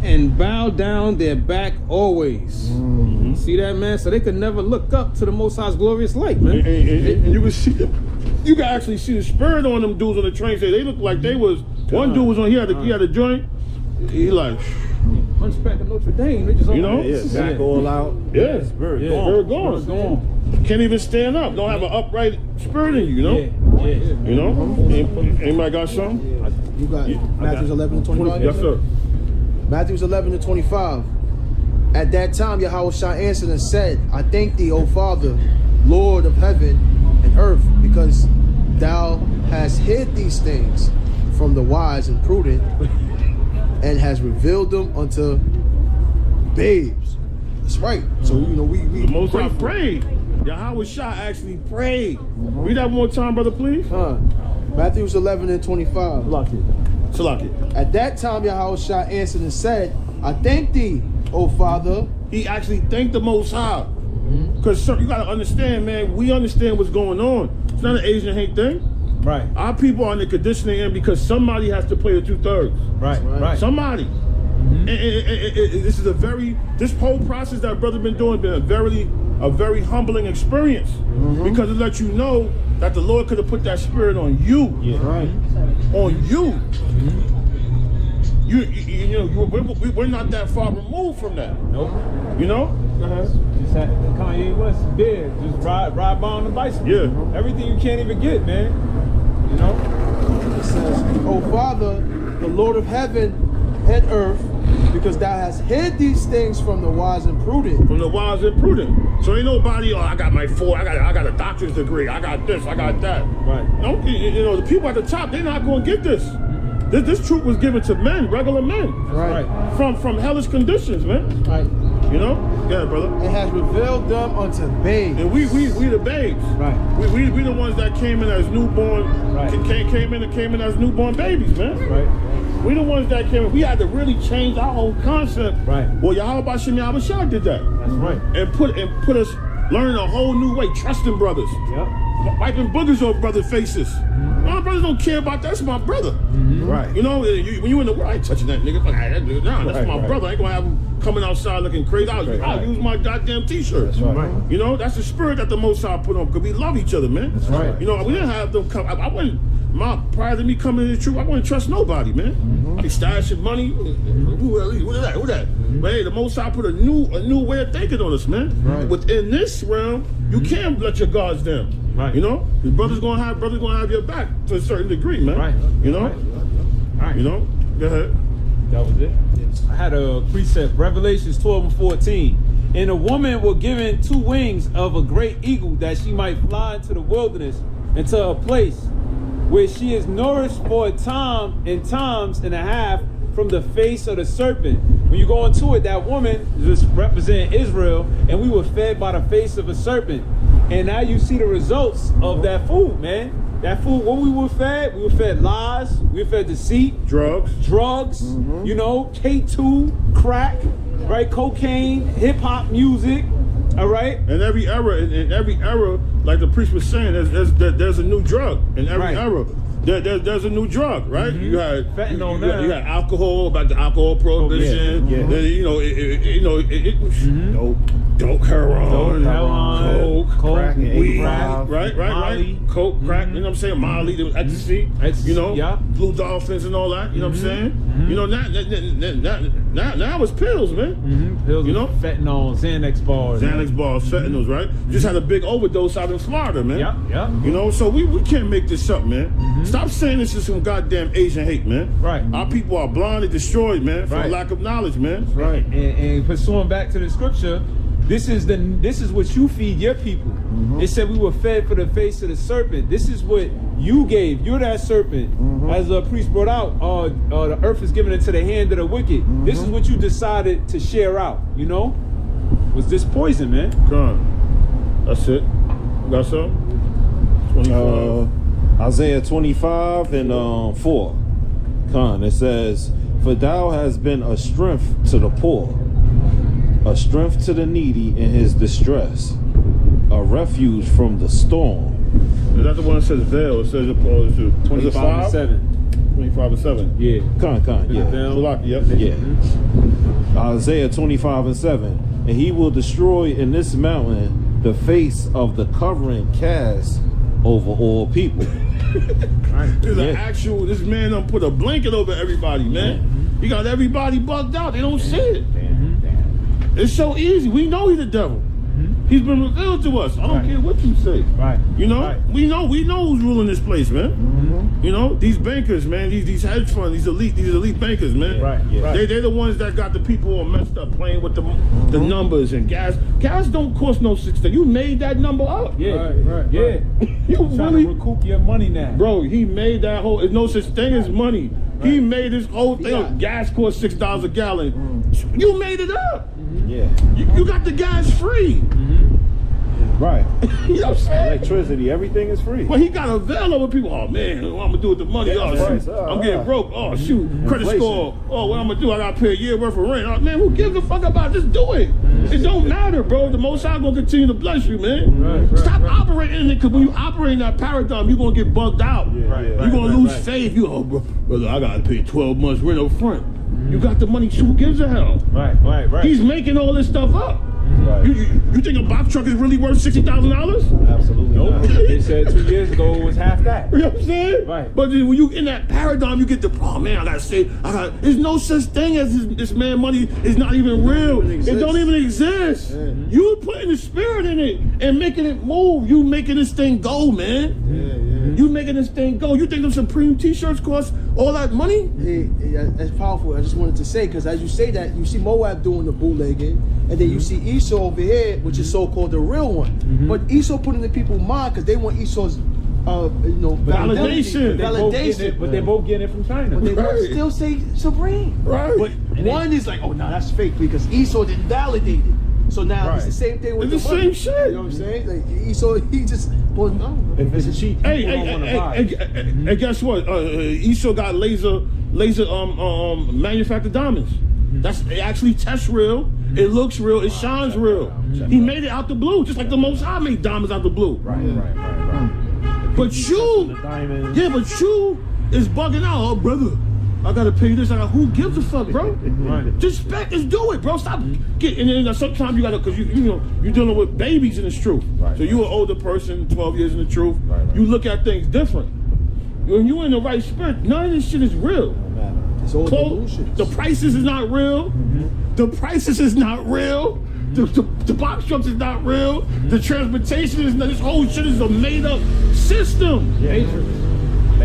and bow down their back always." See that, man? So they could never look up to the Most High's glorious light, man. And you can see them. You can actually see the spirit on them dudes on the train. Say they look like they was. One dude was on. He had a joint. He like. Hunchback of Notre Dame. They just back all out. Spirit gone. Can't even stand up. Don't have an upright spirit in you. You know. You know. Anybody got something? You got Matthew 11 and 25. Yes, sir. Matthew 11 and 25. At that time, Yahushua answered and said, I thank thee, O Father, Lord of heaven and earth, because thou hast hid these things from the wise and prudent, and has revealed them unto babes. That's right. So, you know, we The Most High prayed. Yahushua actually prayed. Read that one more time, brother, please. Matthew 11:25. Salaki. At that time, Yahushua answered and said, I thank thee, O Father. He actually thanked the Most High. Because you got to understand, man, we understand what's going on. It's not an Asian hate thing. Right. Our people are in the conditioning end because somebody has to play the 2/3. Right. Somebody. And this is this whole process that brother been doing been a very humbling experience, because it lets you know that the Lord could have put that spirit on you. Yeah. Right. On you. You know, we're not that far removed from that. Nope. You know? Just had Kanye West bid. Just ride by on the bicycle. Yeah. Everything you can't even get, man. You know? It says, O Father, the Lord of heaven and earth, because thou hast hid these things from the wise and prudent. From the wise and prudent. So ain't nobody, I got my I got a doctorate degree, I got this, I got that. Right. No, you know, the people at the top, they're not going to get this. This truth was given to men, regular men. Right. From hellish conditions, man. Right. You know? Yeah, brother. It has revealed them unto babes. And we the babes. Right. We the ones that came in as newborn, Right. came in as newborn babies, man. Right. We the ones that came in. We had to really change our whole concept. Right. Well, Yahweh Shem Yahushua did that. That's right. And put us learning a whole new way, trusting brothers. Yep. Wiping boogers off brothers' faces. My brothers don't care about that. That's my brother. Right. You know, when you in the world, I ain't touching that nigga. Like, that nigga, nah, that's my brother. I ain't gonna have him coming outside looking crazy. I'll use my goddamn t-shirt. That's right. You know, that's the spirit that the Most High put on, because we love each other, man. That's right. You know, we didn't have them come. I wouldn't. Prior to me coming into the truth, I wouldn't trust nobody, man. I be stashing money. Who that? But hey, the Most High put a new way of thinking on us, man. Right. Within this realm, you can't let your guards down. Right. You know, your brother's gonna have your back to a certain degree, man. Right. You know. Right. You know. Go ahead. That was it. I had a precept, Revelations 12:14. And a woman was given 2 wings of a great eagle, that she might fly into the wilderness, into a place where she is nourished for a time and times and a half from the face of the serpent. When you go into it, that woman just representing Israel, and we were fed by the face of a serpent. And now you see the results of that food, man. That food, what we were fed lies, we were fed deceit, drugs, you know, K2, crack, right, cocaine, hip hop music, all right. In every era, like the priest was saying, there's a new drug in every era. There's a new drug, right? You had fentanyl, you had alcohol, about the alcohol prohibition. Dope, heroin, coke, crack, weed, crack, right, coke, crack. You know what I'm saying? Molly, there was ecstasy. You know, blue dolphins and all that. You know what I'm saying? You know, now it's pills, man. Pills, you know, fentanyl, Xanax bars, fentanyls, right? Just had a big overdose out in Florida, man. Yep. You know, so we can't make this up, man. Stop saying this is some goddamn Asian hate, man. Right. Our people are blind and destroyed, man, for lack of knowledge, man. Right. And pursuing back to the scripture, this is what you feed your people. It said we were fed for the face of the serpent. This is what you gave. You're that serpent. As a priest brought out, the earth is given into the hand of the wicked. This is what you decided to share out, you know? Was this poison, man? Come. That's it. Got some? 25. Isaiah 25 and 4. It says, for thou hast been a strength to the poor, a strength to the needy in his distress, a refuge from the storm. Is that the one that says veil? It says 25 and 7. 25 and 7. Yeah. Yep. Isaiah 25 and 7. And he will destroy in this mountain the face of the covering cast over all people. This man done put a blanket over everybody, man. He got everybody bugged out. They don't see it. It's so easy. We know he's the devil. He's been revealed to us. I don't care what you say. Right. You know, Right. we know who's ruling this place, man. You know, these bankers, man, these hedge funds, these elite bankers, man. Right. They're the ones that got the people all messed up playing with the numbers and gas. Gas don't cost no $6. You made that number up. Yeah. Right. Yeah. You Trying really, to recoup your money now. bro? He made that whole. There's no such thing as money. He made this whole thing. Yeah. Gas costs $6 a gallon. You made it up. Yeah. You got the gas free. Right. You know what I'm saying? Electricity, everything is free. Well, he got a veil over people. Oh man, what I'm gonna do with the money? Oh right. shoot, I'm getting broke. Oh shoot, credit Inflation. score. Oh, what I'm gonna do? I gotta pay a year worth of rent. Oh man, who gives a fuck about it? Just do it. It don't matter, bro. The Most High gonna continue to bless you, man. Stop operating in it, because when you operate in that paradigm, you're gonna get bugged out. You're gonna lose faith. You, oh, brother, I gotta pay 12 months rent up front. You got the money. Who gives a hell? Right. He's making all this stuff up. Right. You think a box truck is really worth $60,000? Absolutely not. They said 2 years ago it was half that. You know what I'm saying? Right. But then when you in that paradigm, you get the, oh man, I gotta say, there's no such thing as this man money is not even real. It don't even exist. You putting the spirit in it and making it move. You making this thing go, man. You making this thing go. You think them Supreme t-shirts cost all that money? Yeah, that's powerful. I just wanted to say, because as you say that, you see Moab doing the bootlegging, and then you see Esau over here, which is so-called the real one. But Esau put in the people's mind because they want Esau's, Validation. But they both getting it from China. But they both still say Supreme. Right. But one is like, oh no, that's fake because Esau didn't validate it. So now it's the same thing with It's the the money. same shit. You know what I'm saying? Like Esau, he just, well, no. If it's cheap, Hey, people don't want to buy. and guess what? Esau got laser manufactured diamonds. It actually tests real. It looks real. It shines real. He made it out the blue, just like the Most High made diamonds out the blue. Right. But you, but you is bugging out, oh brother. I gotta pay you this. Who gives a fuck, bro? Just do it, bro. Stop getting in. Sometimes you gotta, cause you know you're dealing with babies in this truth. So you're an older person, 12 years in the truth. You look at things different. When you in the right spirit, none of this shit is real. It's all delusions. The prices is not real. The prices is not real. The box trucks is not real. The transportation is not. This whole shit is a made up system.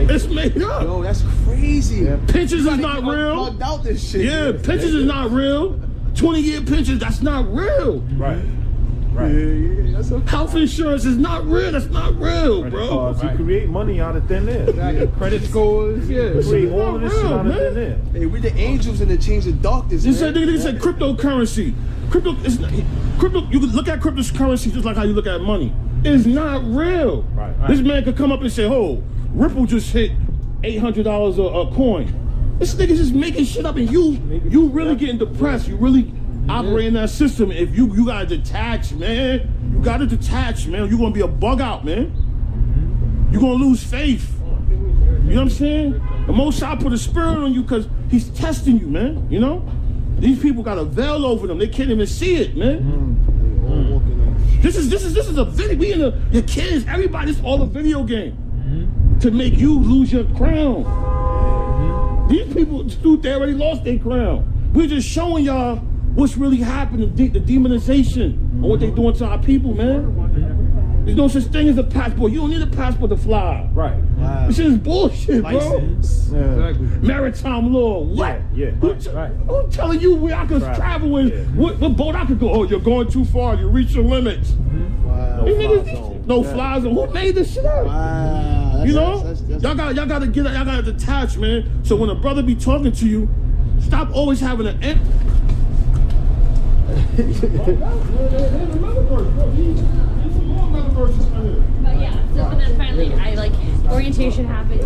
It's made up. Yo, that's crazy. Pensions is not real. Plugged out this shit. Yeah, pensions is not real. 20-year pensions, that's not real. Right. That's okay. Health insurance is not real. That's not real, bro. You create money out of thin air. Credit scores, Create all of this shit out of thin air. Hey, we the angels in the chains of darkness. They said cryptocurrency. Crypto. You can look at cryptocurrency just like how you look at money. It's not real. This man could come up and say, "Oh, Ripple just hit $800 a coin." This nigga's just making shit up, and you really getting depressed. You really operating that system. If you gotta detach, man. You gotta detach, man. You're gonna be a bug out, man. You're gonna lose faith. You know what I'm saying? The Most High put a spirit on you because he's testing you, man. You know? These people got a veil over them. They can't even see it, man. This is a video. We in your kids, everybody. This is all a video game to make you lose your crown. These people, dude, they already lost their crown. We're just showing y'all what's really happening, the demonization and what they doing to our people, man. There's no such thing as a passport. You don't need a passport to fly. Right. This shit is bullshit, bro. Exactly. Maritime law. What? Who's telling you where I can travel with? What boat I could go? Oh, you're going too far. You reach your limits. No fly zone. Who made this shit up? You know? Y'all gotta detach, man. So when a brother be talking to you, stop always having an end. But yeah, so but then finally orientation happened.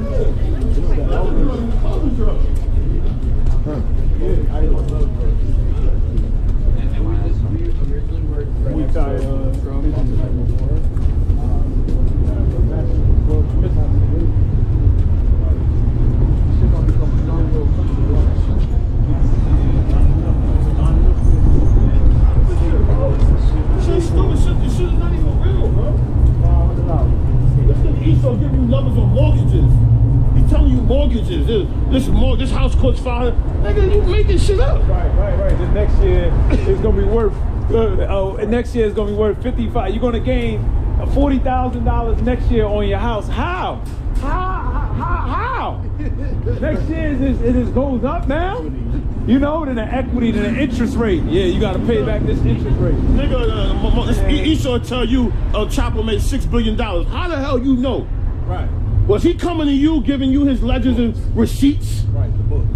This house costs $500. Nigga, you making shit up. Right. Then next year it's gonna be worth And next year is gonna be worth 55. You're gonna gain $40,000 next year on your house. How? How? Next year it just goes up now. You know, then the equity, then the interest rate. Yeah, you got to pay back this interest rate. Nigga, Esau tell you Chopper made $6 billion. How the hell you know? Right. Was he coming to you, giving you his ledgers and receipts? Right, the books.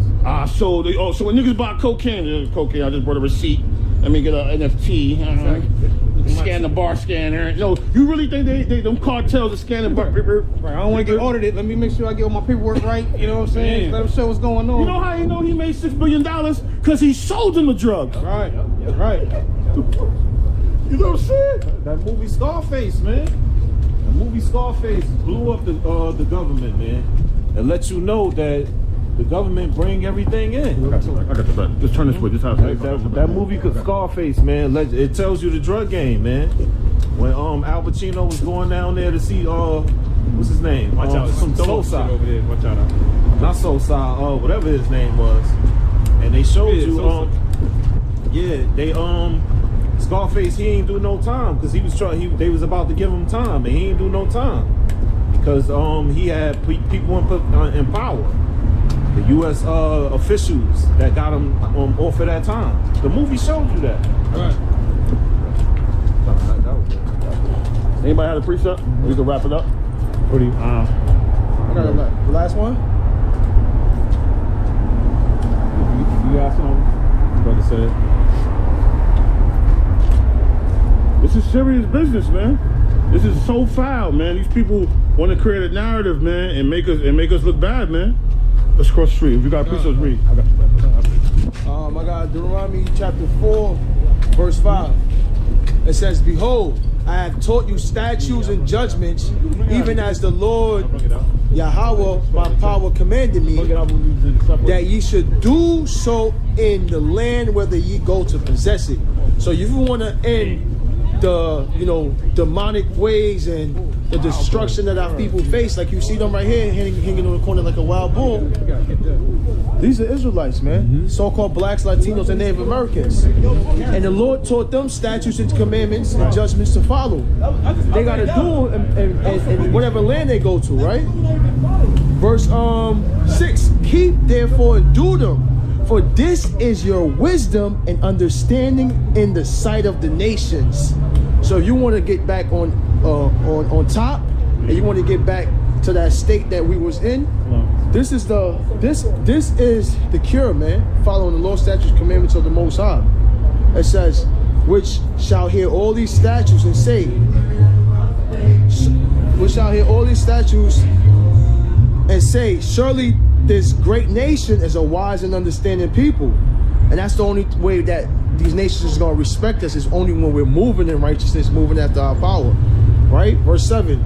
So when niggas buy cocaine, I just brought a receipt. Let me get an NFT. Scan the bar scanner. No, you really think they them cartels are scanning bar? Right. I don't want to get audited. Let me make sure I get all my paperwork right. You know what I'm saying? Let them show what's going on. You know how you know he made $6 billion? Because he sold them the drugs. Right. You know what I'm saying? That movie Scarface, man. That movie Scarface blew up the government, man. And let you know that the government bring everything in. I got the button. Just turn this way. This house. That movie Scarface, man. It tells you the drug game, man. When Al Pacino was going down there to see what's his name? Watch out, some Sosa over there. Watch out. Not Sosa, whatever his name was. And they showed you Scarface, he ain't do no time because they was about to give him time and he ain't do no time because he had people in power. The U.S. officials that got him off of that time. The movie showed you that. Right. Anybody have a precept? We can wrap it up. What do you? I got the last one. You got something? Brother said. This is serious business, man. This is so foul, man. These people want to create a narrative, man, and make us look bad, man. Let's cross the street. If you got precepts, read. I got Deuteronomy chapter 4, verse 5. It says, "Behold, I have taught you statutes and judgments, even as the Lord Yahweh, my power, commanded me, that ye should do so in the land whether ye go to possess it." So if you want to end the demonic ways and the destruction that our people face, like you see them right here hanging on the corner like a wild bull, these are Israelites, man. So-called blacks, Latinos, and Native Americans. And the Lord taught them statutes and commandments and judgments to follow. They got to do in whatever land they go to, right? Verse 6, "Keep therefore and do them, for this is your wisdom and understanding in the sight of the nations." So if you want to get back on top, and you want to get back to that state that we was in, this is the cure, man. Following the law, statutes, commandments of the Most High. It says, "Which shall hear all these statutes and say," "Which shall hear all these statutes and say, surely this great nation is a wise and understanding people." And that's the only way that these nations is going to respect us, is only when we're moving in righteousness, moving after our power. Right? Verse 7,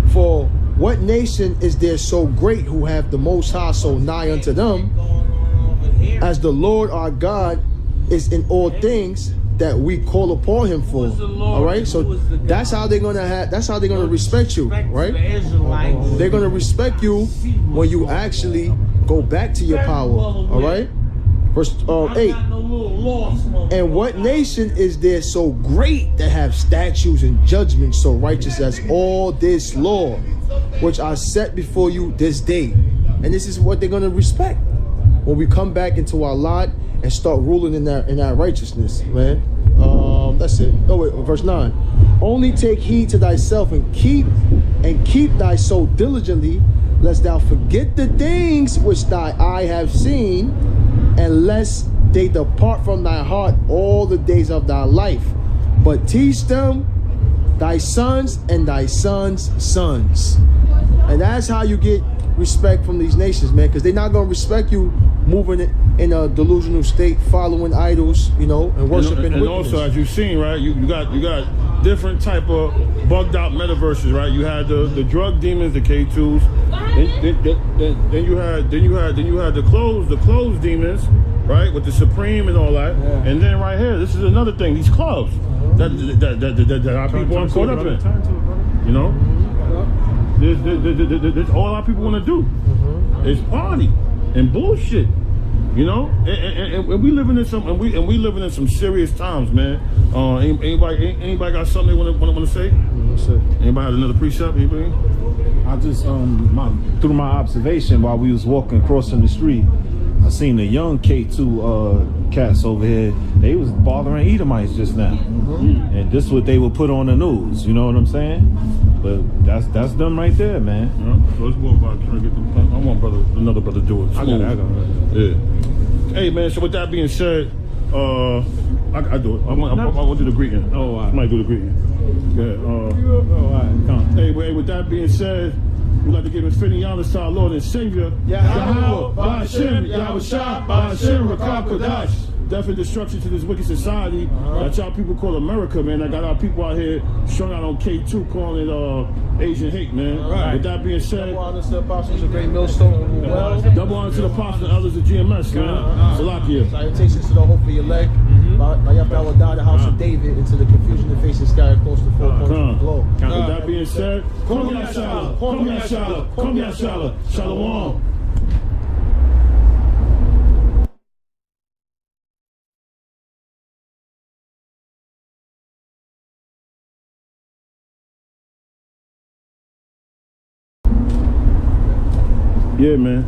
"For what nation is there so great who have the Most High so nigh unto them, as the Lord our God is in all things that we call upon him for?" All right, so that's how they're gonna respect you, right? They're gonna respect you when you actually go back to your power. All right, verse 8, "And what nation is there so great that have statutes and judgments so righteous as all this law, which I set before you this day?" And this is what they're gonna respect when we come back into our lot and start ruling in that righteousness, man. That's it. Oh wait, verse 9. "Only take heed to thyself and keep thy soul diligently, lest thou forget the things which thy eye have seen, and lest they depart from thy heart all the days of thy life. But teach them thy sons and thy sons' sons." And that's how you get respect from these nations, man, because they're not going to respect you moving in a delusional state, following idols, and worshiping. And also, as you've seen, right, you got different type of bugged out metaverses, right? You had the drug demons, the K2s. Then you had the clothes demons, right, with the Supreme and all that. Yeah. And then right here, this is another thing. These clubs that our people are caught up in. There's all our people want to do is party and bullshit. You know, and we living in some and we living in some serious times, man. Anybody got something they want to say? Anybody had another precept? Anybody? I just through my observation while we was walking crossing the street, I seen the young K2 cats over here. They was bothering Edomites just now, and this is what they would put on the news. You know what I'm saying? But that's them right there, man. Yeah. So let's walk by trying to get them. I want another brother do it. I got it. Yeah. Hey man. So with that being said, I do it. I want to do the greeting. Oh, wow. Somebody do the greeting. Yeah. all right, come. Hey, with that being said, we'd like to give infinity honor to our Lord and Savior, Yahweh, Ba'ashem, Yahweh Shah, Ba'ashem, Rakah Kodash. Death and destruction to this wicked society that y'all people call America, man. I got our people out here strung out on K2 calling it Asian hate, man. Right. With that being said, Double honor to the apostles of Great Millstone. double honor to the apostles and elders of GMS, man. Salakia. Salutations to the hope of your leg. By your power, die the house of David into the confusion that faces scattered close to 4 points of the globe. With that being said, come here, Shalom. Come here, Shalom. Come here, Shalom. Shalom. Yeah, man.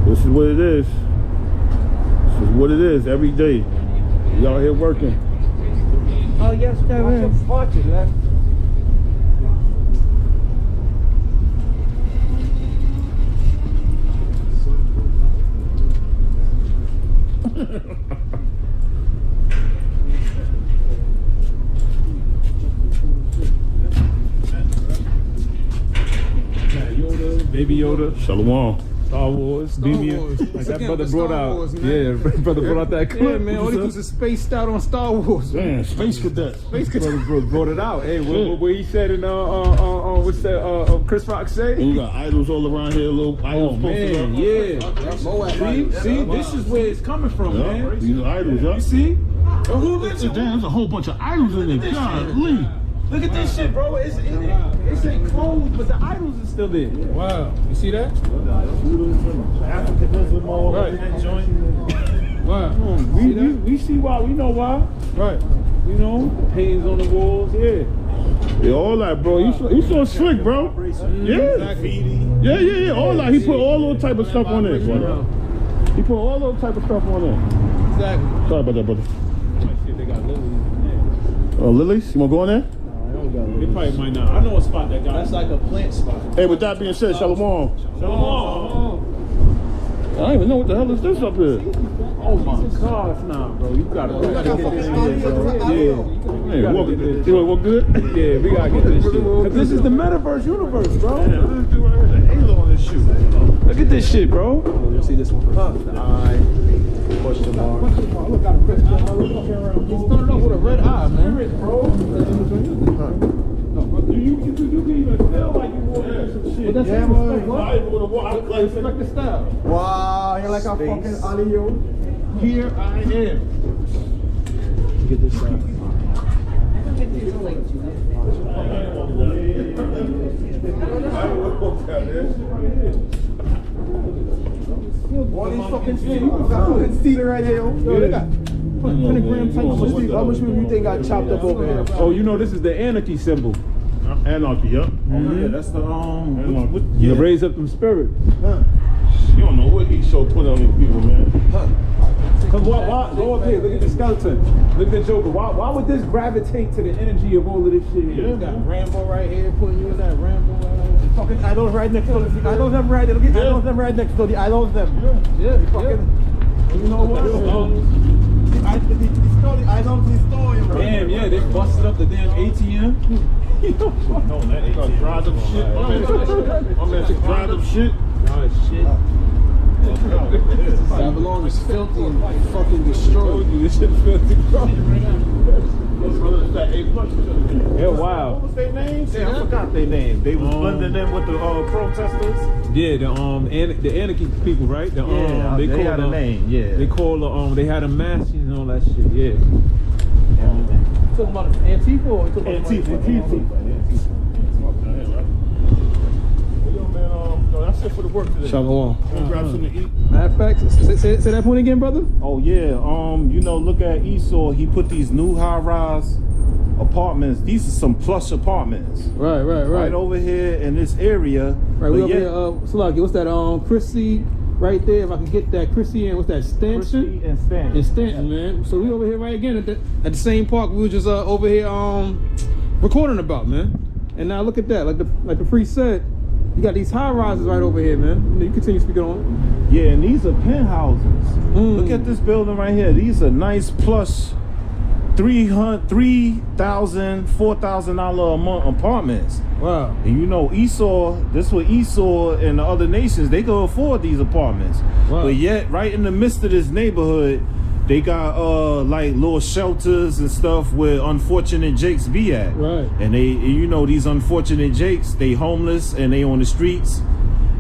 This is what it is. This is what it is every day. Y'all here working. Oh, yes, there is. Watch it, left. Baby Yoda, Shalom. Star Wars, like that brother brought out. Wars, Yeah, brother brought out that clip. Yeah, man. All these dudes is spaced out on Star Wars. Man, Space Cadet. Brother brought it out. Hey, what he said in what's that? Chris Rock say? And you got idols all around here, little idols. Man, yeah. See, this is where it's coming from, man. These are idols, You see? Who lives in there? There's a whole bunch of idols in there. Golly. Look at this shit, bro. It's ain't closed, but the idols are still there. Wow. You see that? Africanism all Right. over that joint. Wow. We see why. We know why. Right. You know, paintings on the walls. Yeah. Yeah, all that, bro. He's so slick, bro. Yeah. Yeah. All that. He put all those type of stuff on there, bro. He put all those type of stuff on there. Exactly. Sorry about that, brother. Shit, they got lilies. Oh, lilies? You want to go in there? They probably might not. I know a spot that got. That's like a plant spot. Hey, with that being said, Shalom. Shalom. I don't even know what the hell is this up here. Oh my gosh, nah, bro. You gotta get this shit, bro. Yeah. Hey, walk it. You want to walk good? Yeah, we gotta get this shit. Cause this is the metaverse universe, bro. Yeah, this dude right here, the halo on this shoe. Look at this shit, bro. You'll see this one first. The eye, question mark. He started off with a red eye, man. You can even feel like you walking through some shit. But that's Yeah, respect, man. I even want to walk. Respect the style. Wow, you're like a fucking alien. Here I am. Get this side. All these fucking stealing right here, yo. Yo, they got pentagram type of steal. How much people you think got chopped up over here? Oh, you know this is the anarchy symbol. Anarchy, yeah. Yeah, that's the You raise up them spirits. You don't know what he so put on these people, man. Cause why go up here, look at the skeleton. Look at the Joker. Why would this gravitate to the energy of all of this shit here? You got Rambo right here, putting you in that Rambo. Fucking idols right next to the idols them right there. Look at idols them right next to the idols them. Yeah, Fucking. You know what? The idols destroy, bro. Damn, yeah, they busted up the damn ATM. No, that ain't Drive them shit. My man said drive them shit. Babylon is filthy and fucking destroyed. This shit filthy, bro. Yeah, Yeah, wow. What was their names? Yeah, I forgot their names. They was blending in with the protesters. Yeah, the anarchy people, right? They had a name. Yeah. They call they had a mask and all that shit. Yeah. Talking about Antifa or you talking about Yo, man, that's That's it for the work today. Shalom. Go grab something to eat. Matter of fact, say that point again, brother. Oh yeah, you know, look at Esau. He put these new high-rise apartments. These are some plush apartments. Right. Right over here in this area. Right, we over here. Salaki, what's that? Chrissy, right there. If I can get that, Chrissy and what's that? Stanton. Chrissy and Stanton. In Stanton, man. So we over here right again at the same park we were just over here recording about, man. And now look at that, like the priest said, you got these high rises right over here, man. You continue speaking on it. Yeah, and these are penthouses. Look at this building right here. These are nice plush $3,000, $4,000 a month apartments. Wow. And you know, Esau, this was Esau and the other nations, they could afford these apartments. Wow. But yet, right in the midst of this neighborhood, they got like little shelters and stuff where unfortunate Jakes be at. Right. And they, you know, these unfortunate Jakes, they homeless and they on the streets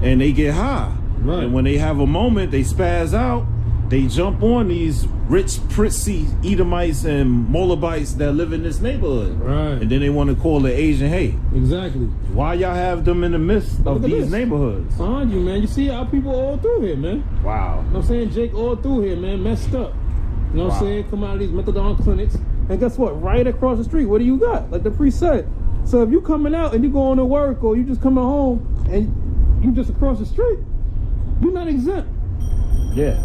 and they get high. Right. And when they have a moment, they spaz out. They jump on these rich, prissy Edomites and Moabites that live in this neighborhood. Right. And then they want to call it Asian hate. Exactly. Why y'all have them in the midst of these neighborhoods? Behind you, man. You see our people all through here, man. Wow. You know what I'm saying? Jake all through here, man. Messed up. You know what I'm saying? Come out of these methadone clinics. And guess what? Right across the street, what do you got? Like the priest said. So if you coming out and you going to work or you just coming home and you just across the street, you're not exempt. Yeah.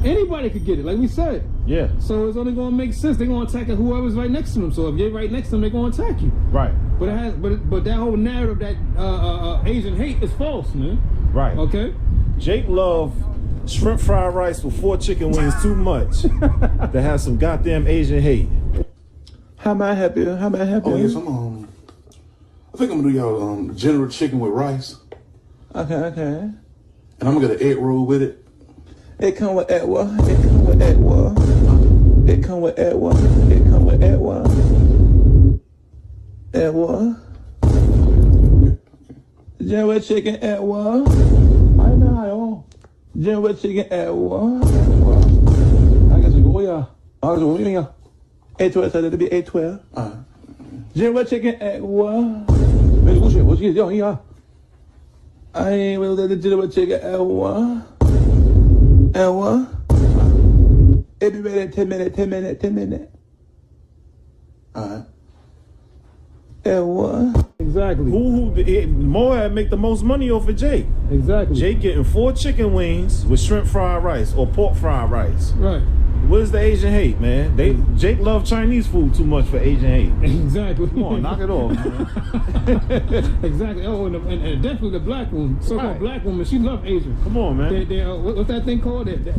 Anybody could get it, like we said. Yeah. So it's only gonna make sense. They're gonna attack whoever's right next to them. So if you're right next to them, they're gonna attack you. Right. But it has, but that whole narrative that Asian hate is false, man. Right. Okay. Jake love shrimp fried rice with 4 chicken wings too much to have some goddamn Asian hate. How may I help you? How may I help you? Oh yes, I think I'm gonna do y'all general chicken with rice. Okay. And I'm gonna get an egg roll with it. It come with Edward. It come with Edward. It come with Edward. It come with Edward. Edward. General chicken Edward. I know. General chicken Edward. I guess we go, yeah. I guess we go, yeah. 812, so that'll be 812. General chicken Edward. What's your young, yeah? I ain't with the general chicken Edward. Edward. It be ready in 10 minutes. Edward. Exactly. Moab make the most money off of Jake. Exactly. Jake getting 4 chicken wings with shrimp fried rice or pork fried rice. Right. What is the Asian hate, man? Jake love Chinese food too much for Asian hate. Exactly. Come on, knock it off, man. Exactly. Oh, and definitely the black woman, so-called black woman, she love Asian. Come on, man. What's that thing called? That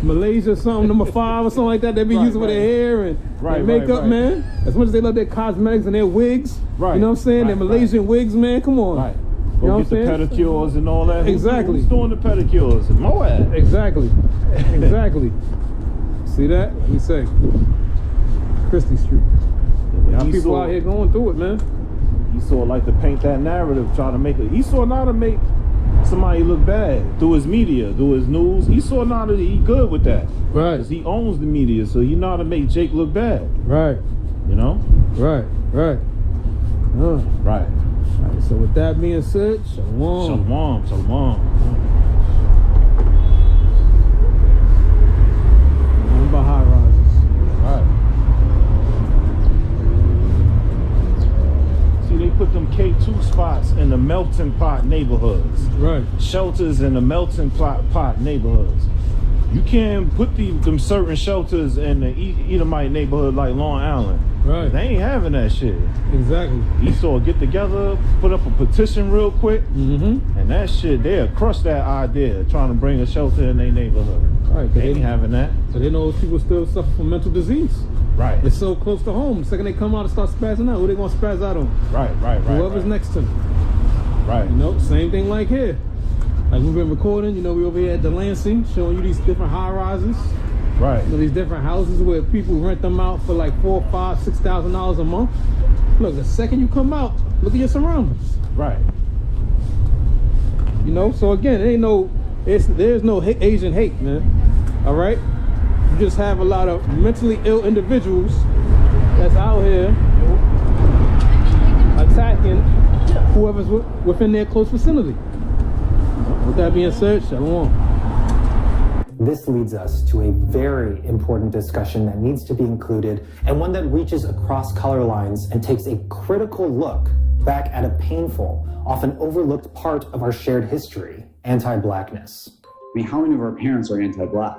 Malaysia something, number 5 or something like that. They be using for their hair and their makeup, man. As much as they love their cosmetics and their wigs, you know what I'm saying? Their Malaysian wigs, man. Come on. Right. You know Go get the pedicures and all that. Exactly. Who's doing the pedicures? Moab. Exactly. See that? Let me say. Christie Street. Y'all people out here going through it, man. Esau like to paint that narrative, try to make it. Esau know how to make somebody look bad through his media, through his news. Esau know how to, he good with that. Right. Because he owns the media, so he know how to make Jake look bad. Right. You know? Right. Right. So with that being said, shalom. Shalom. About high rises. Right. See, they put them K2 spots in the melting pot neighborhoods. Right. Shelters in the melting pot neighborhoods. You can't put them certain shelters in the Edomite neighborhood like Long Island. Right. They ain't having that shit. Exactly. Esau get together, put up a petition real quick, and that shit, they'll crush that idea, trying to bring a shelter in their neighborhood. Right. They ain't having that. So they know people still suffer from mental disease. Right. It's so close to home. The second they come out and start spazzing out, who they gonna spazz out on? Right. Whoever's next to them. Right. You know, same thing like here. Like we've been recording, you know, we over here at Delancey, showing you these different high rises. Right. You know, these different houses where people rent them out for like $4,000, $5,000, $6,000 a month. Look, the second you come out, look at your surroundings. Right. You know, so again, there's no Asian hate, man. All right? You just have a lot of mentally ill individuals that's out here attacking whoever's within their close vicinity. With that being said, shalom. This leads us to a very important discussion that needs to be included, and one that reaches across color lines and takes a critical look back at a painful, often overlooked part of our shared history, anti-blackness. I mean, how many of our parents are anti-black?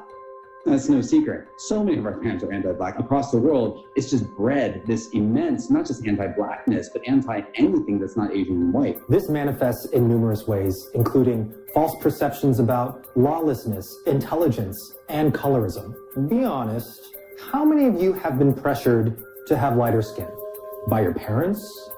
That's no secret. So many of our parents are anti-black. Across the world, it's just bred this immense, not just anti-blackness, but anti-anything that's not Asian and white. This manifests in numerous ways, including false perceptions about lawlessness, intelligence, and colorism. Be honest, how many of you have been pressured to have lighter skin? By your parents?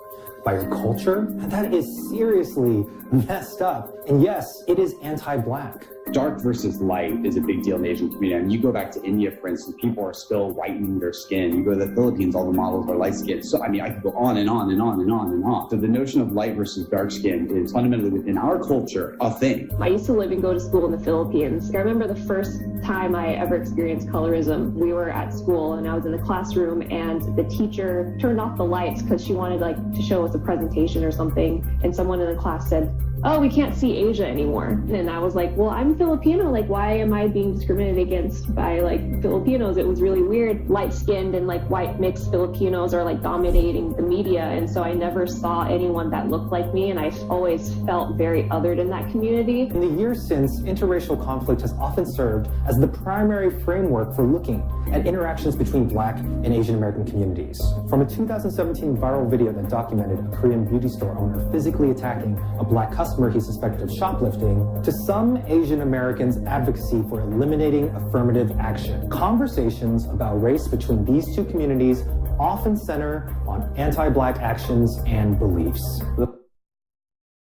By your culture? That is seriously messed up. And yes, it is anti-black. Dark versus light is a big deal in the Asian community. I mean, you go back to India, for instance, people are still whitening their skin. You go to the Philippines, all the models are light skinned. So, I mean, I could go on and on and on and on and on. So the notion of light versus dark skin is fundamentally within our culture a thing. I used to live and go to school in the Philippines. I remember the first time I ever experienced colorism. We were at school and I was in the classroom and the teacher turned off the lights because she wanted to show us a presentation or something. And someone in the class said, "Oh, we can't see Asia anymore." And I was like, well, I'm Filipino. Why am I being discriminated against by Filipinos? It was really weird. Light-skinned and white mixed Filipinos are dominating the media. And so I never saw anyone that looked like me. And I always felt very othered in that community. In the years since, interracial conflict has often served as the primary framework for looking at interactions between Black and Asian American communities. From a 2017 viral video that documented a Korean beauty store owner physically attacking a Black customer he suspected of shoplifting, to some Asian Americans' advocacy for eliminating affirmative action. Conversations about race between these two communities often center on anti-Black actions and beliefs.